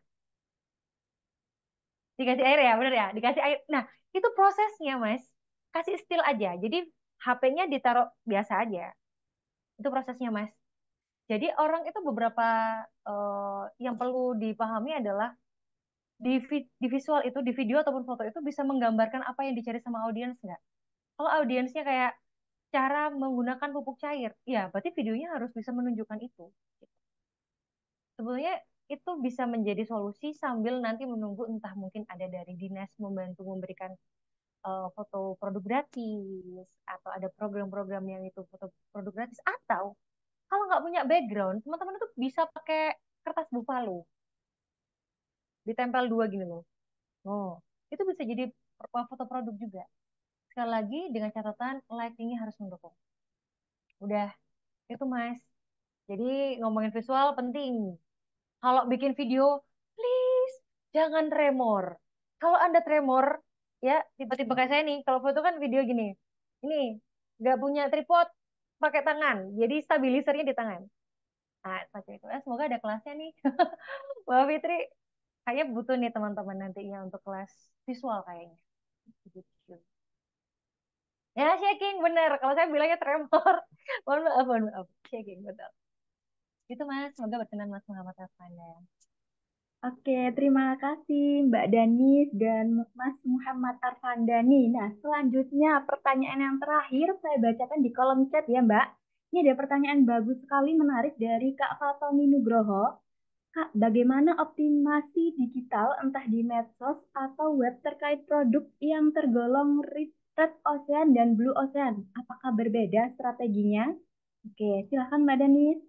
Dikasih air ya, bener ya? Dikasih air. Nah, itu prosesnya Mas. Kasih still aja. Jadi HP-nya ditaruh biasa aja. Itu prosesnya Mas. Jadi orang itu beberapa yang perlu dipahami adalah di visual itu, di video ataupun foto itu bisa menggambarkan apa yang dicari sama audiens nggak? Kalau audiensnya kayak cara menggunakan pupuk cair, ya berarti videonya harus bisa menunjukkan itu. Sebenarnya itu bisa menjadi solusi sambil nanti menunggu entah mungkin ada dari dinas membantu memberikan foto produk gratis atau ada program-program yang itu foto produk gratis atau kalau nggak punya background teman-teman itu bisa pakai kertas buffalo ditempel dua gini loh. Oh, itu bisa jadi foto produk juga. Sekali lagi dengan catatan lightingnya harus mendukung. Udah, itu Mas. Jadi ngomongin visual penting. Kalau bikin video, please jangan tremor. Kalau Anda tremor, ya tiba-tiba kayak saya nih, kalau foto kan video gini. Ini nggak punya tripod, pakai tangan. Jadi stabilisernya di tangan. Nah, seperti itu. Semoga ada kelasnya nih. Mbak Fitri, kayaknya butuh nih teman-teman nantinya untuk kelas visual kayaknya. Gitu. Ya, shaking bener. Kalau saya bilangnya tremor. Mohon maaf, mohon maaf. Shaking, betul. Itu Mas, semoga berkenan Mas Muhammad Afanda. Oke, terima kasih Mbak Danis dan Mas Muhammad Arfandani. Nah, selanjutnya pertanyaan yang terakhir saya bacakan di kolom chat ya Mbak. Ini ada pertanyaan bagus sekali menarik dari Kak Fatoni Nugroho. Kak, bagaimana optimasi digital entah di medsos atau web terkait produk yang tergolong Red Ocean dan Blue Ocean? Apakah berbeda strateginya? Oke, silakan Mbak Danis.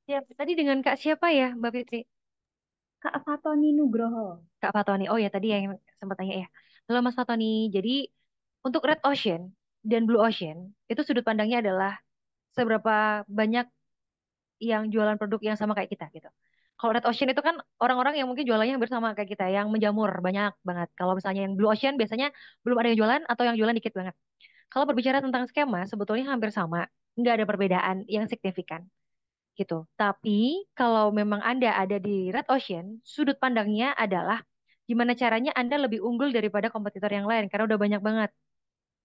Siap. Tadi dengan Kak siapa ya, Mbak Fitri? Kak Fatoni Nugroho. Kak Fatoni. Oh ya, tadi yang sempat tanya ya. Halo Mas Fatoni. Jadi untuk Red Ocean dan Blue Ocean itu sudut pandangnya adalah seberapa banyak yang jualan produk yang sama kayak kita gitu. Kalau Red Ocean itu kan orang-orang yang mungkin jualannya hampir sama kayak kita, yang menjamur banyak banget. Kalau misalnya yang Blue Ocean biasanya belum ada yang jualan atau yang jualan dikit banget. Kalau berbicara tentang skema, sebetulnya hampir sama, nggak ada perbedaan yang signifikan gitu. Tapi kalau memang Anda ada di Red Ocean, sudut pandangnya adalah gimana caranya Anda lebih unggul daripada kompetitor yang lain karena udah banyak banget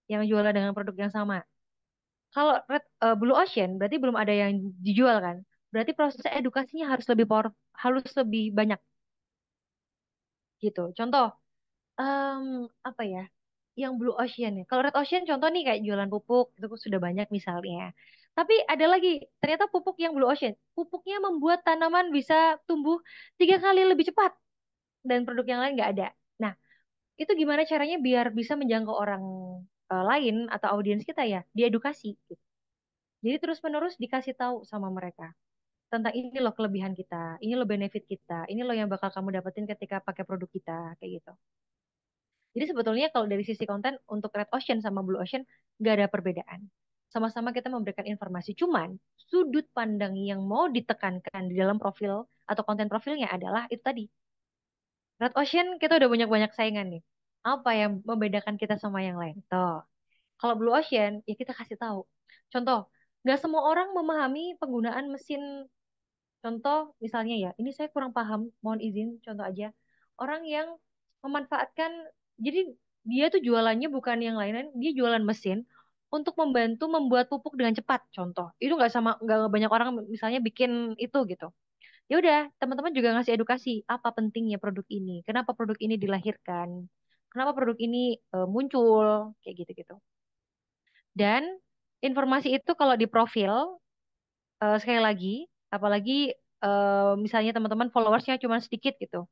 yang jualan dengan produk yang sama. Kalau Blue Ocean berarti belum ada yang dijual kan? Berarti proses edukasinya harus lebih harus lebih banyak gitu. Contoh, em, apa ya? Yang Blue Ocean ya. Kalau Red Ocean contoh nih kayak jualan pupuk itu sudah banyak misalnya. Tapi ada lagi ternyata pupuk yang Blue Ocean, pupuknya membuat tanaman bisa tumbuh 3 kali lebih cepat dan produk yang lain nggak ada. Nah, itu gimana caranya biar bisa menjangkau orang lain atau audiens kita ya? Diedukasi. Gitu. Jadi terus-menerus dikasih tahu sama mereka tentang ini loh kelebihan kita, ini loh benefit kita, ini loh yang bakal kamu dapetin ketika pakai produk kita kayak gitu. Jadi sebetulnya kalau dari sisi konten untuk Red Ocean sama Blue Ocean nggak ada perbedaan. Sama-sama kita memberikan informasi. Cuman sudut pandang yang mau ditekankan di dalam profil atau konten profilnya adalah itu tadi. Red Ocean kita udah banyak-banyak saingan nih. Apa yang membedakan kita sama yang lain? Tuh. Kalau Blue Ocean ya kita kasih tahu. Contoh, nggak semua orang memahami penggunaan mesin. Contoh misalnya ya, ini saya kurang paham, mohon izin contoh aja. Orang yang memanfaatkan, jadi dia tuh jualannya bukan yang lain, dia jualan mesin untuk membantu membuat pupuk dengan cepat. Contoh, itu nggak banyak orang misalnya bikin itu gitu. Ya udah, teman-teman juga ngasih edukasi apa pentingnya produk ini, kenapa produk ini dilahirkan, kenapa produk ini muncul, kayak gitu-gitu. Dan informasi itu kalau di profil sekali lagi, apalagi misalnya teman-teman followersnya cuma sedikit gitu.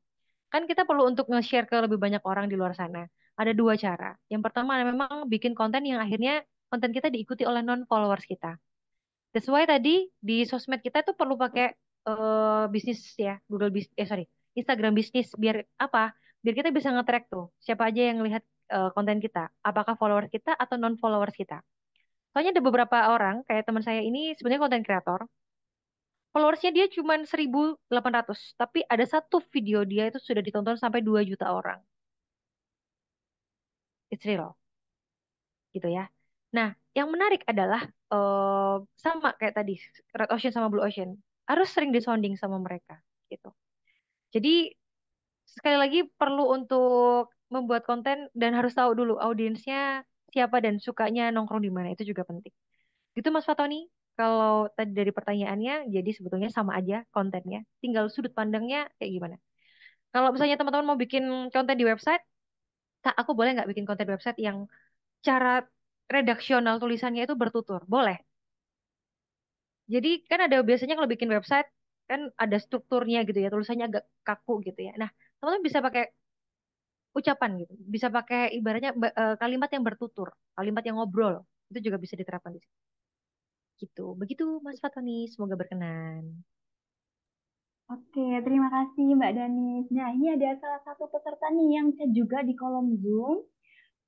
Kan kita perlu untuk nge-share ke lebih banyak orang di luar sana. Ada dua cara. Yang pertama memang bikin konten yang akhirnya konten kita diikuti oleh non-followers kita. That's why tadi di sosmed kita tuh perlu pakai bisnis ya, Instagram bisnis biar apa? Biar kita bisa nge-track tuh siapa aja yang lihat konten kita, apakah followers kita atau non followers kita. Soalnya ada beberapa orang kayak teman saya ini sebenarnya konten kreator, followersnya dia cuma 1.800, tapi ada satu video dia itu sudah ditonton sampai 2 juta orang. It's real, gitu ya. Nah, yang menarik adalah sama kayak tadi Red Ocean sama Blue Ocean harus sering disounding sama mereka, gitu. Jadi sekali lagi perlu untuk membuat konten dan harus tahu dulu audiensnya siapa dan sukanya nongkrong di mana, itu juga penting. Gitu Mas Fatoni. Kalau tadi dari pertanyaannya, jadi sebetulnya sama aja kontennya, tinggal sudut pandangnya kayak gimana. Kalau misalnya teman-teman mau bikin konten di website, Kak, aku boleh nggak bikin konten website yang cara redaksional tulisannya itu bertutur? Boleh. Jadi kan ada biasanya kalau bikin website kan ada strukturnya gitu ya, tulisannya agak kaku gitu ya. Nah, teman-teman bisa pakai ucapan gitu, bisa pakai ibaratnya kalimat yang bertutur, kalimat yang ngobrol, itu juga bisa diterapkan di situ. Gitu. Begitu Mas Fatoni, semoga berkenan. Oke, terima kasih Mbak Danis. Nah, ini ada salah satu peserta nih yang chat juga di kolom Zoom.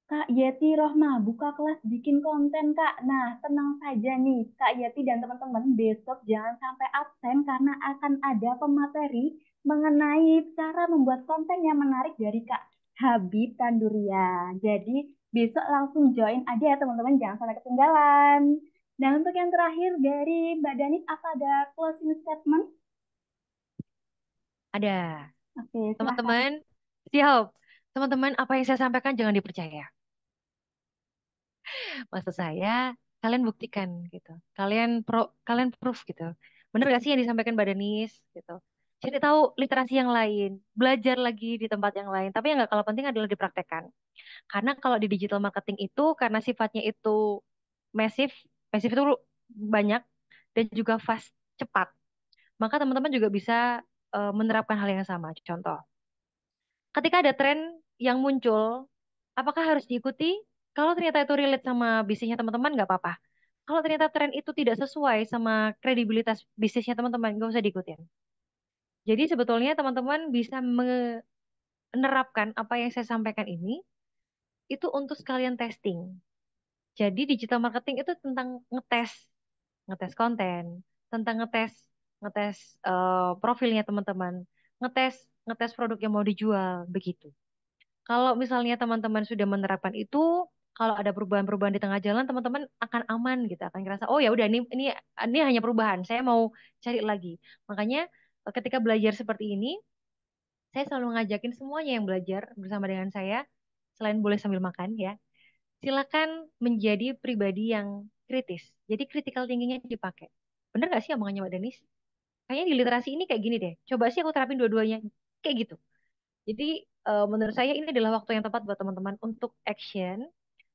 Kak Yeti Rohma, buka kelas bikin konten Kak. Nah, tenang saja nih, Kak Yeti dan teman-teman, besok jangan sampai absen karena akan ada pemateri mengenai cara membuat konten yang menarik dari Kak Habib Tanduria. Jadi, besok langsung join aja ya teman-teman, jangan sampai ketinggalan. Nah, untuk yang terakhir dari Mbak Danis, apa ada closing statement? Ada. Oke, silahkan. Teman-teman, siap. Teman-teman, apa yang saya sampaikan jangan dipercaya. Maksud saya, kalian buktikan gitu. Kalian proof gitu. Bener gak sih yang disampaikan Mbak Denis gitu. Cari tahu literasi yang lain, belajar lagi di tempat yang lain. Tapi yang gak kalah penting adalah dipraktekkan. Karena kalau di digital marketing itu, karena sifatnya itu masif, masif itu banyak dan juga fast, cepat. Maka teman-teman juga bisa menerapkan hal yang sama. Contoh, ketika ada tren yang muncul, apakah harus diikuti? Kalau ternyata itu relate sama bisnisnya teman-teman, nggak apa-apa. Kalau ternyata tren itu tidak sesuai sama kredibilitas bisnisnya teman-teman, nggak usah diikutin. Jadi sebetulnya teman-teman bisa menerapkan apa yang saya sampaikan ini, itu untuk sekalian testing. Jadi digital marketing itu tentang ngetes, ngetes konten, tentang ngetes, ngetes profilnya teman-teman, ngetes, ngetes produk yang mau dijual, begitu. Kalau misalnya teman-teman sudah menerapkan itu, kalau ada perubahan-perubahan di tengah jalan, teman-teman akan aman gitu, akan ngerasa, oh ya udah ini hanya perubahan, saya mau cari lagi. Makanya ketika belajar seperti ini, saya selalu ngajakin semuanya yang belajar bersama dengan saya, selain boleh sambil makan ya, silakan menjadi pribadi yang kritis. Jadi critical thinking-nya dipakai. Bener gak sih omongannya Mbak Denis? Kayaknya di literasi ini kayak gini deh. Coba sih aku terapin dua-duanya. Kayak gitu. Jadi menurut saya ini adalah waktu yang tepat buat teman-teman untuk action.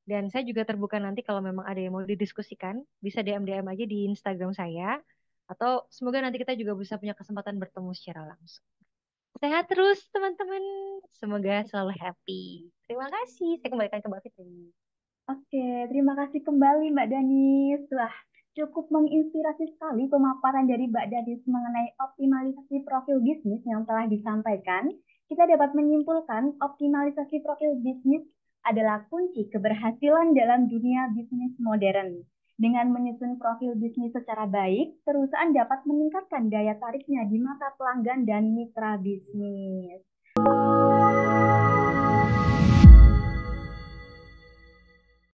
Dan saya juga terbuka nanti kalau memang ada yang mau didiskusikan, bisa DM-DM aja di Instagram saya. Atau semoga nanti kita juga bisa punya kesempatan bertemu secara langsung. Sehat terus teman-teman. Semoga selalu happy. Terima kasih. Saya kembalikan ke Mbak Fitri. Oke, terima kasih kembali Mbak Danis. Wah, cukup menginspirasi sekali pemaparan dari Mbak Danis mengenai optimalisasi profil bisnis yang telah disampaikan. Kita dapat menyimpulkan optimalisasi profil bisnis adalah kunci keberhasilan dalam dunia bisnis modern. Dengan menyusun profil bisnis secara baik, perusahaan dapat meningkatkan daya tariknya di mata pelanggan dan mitra bisnis.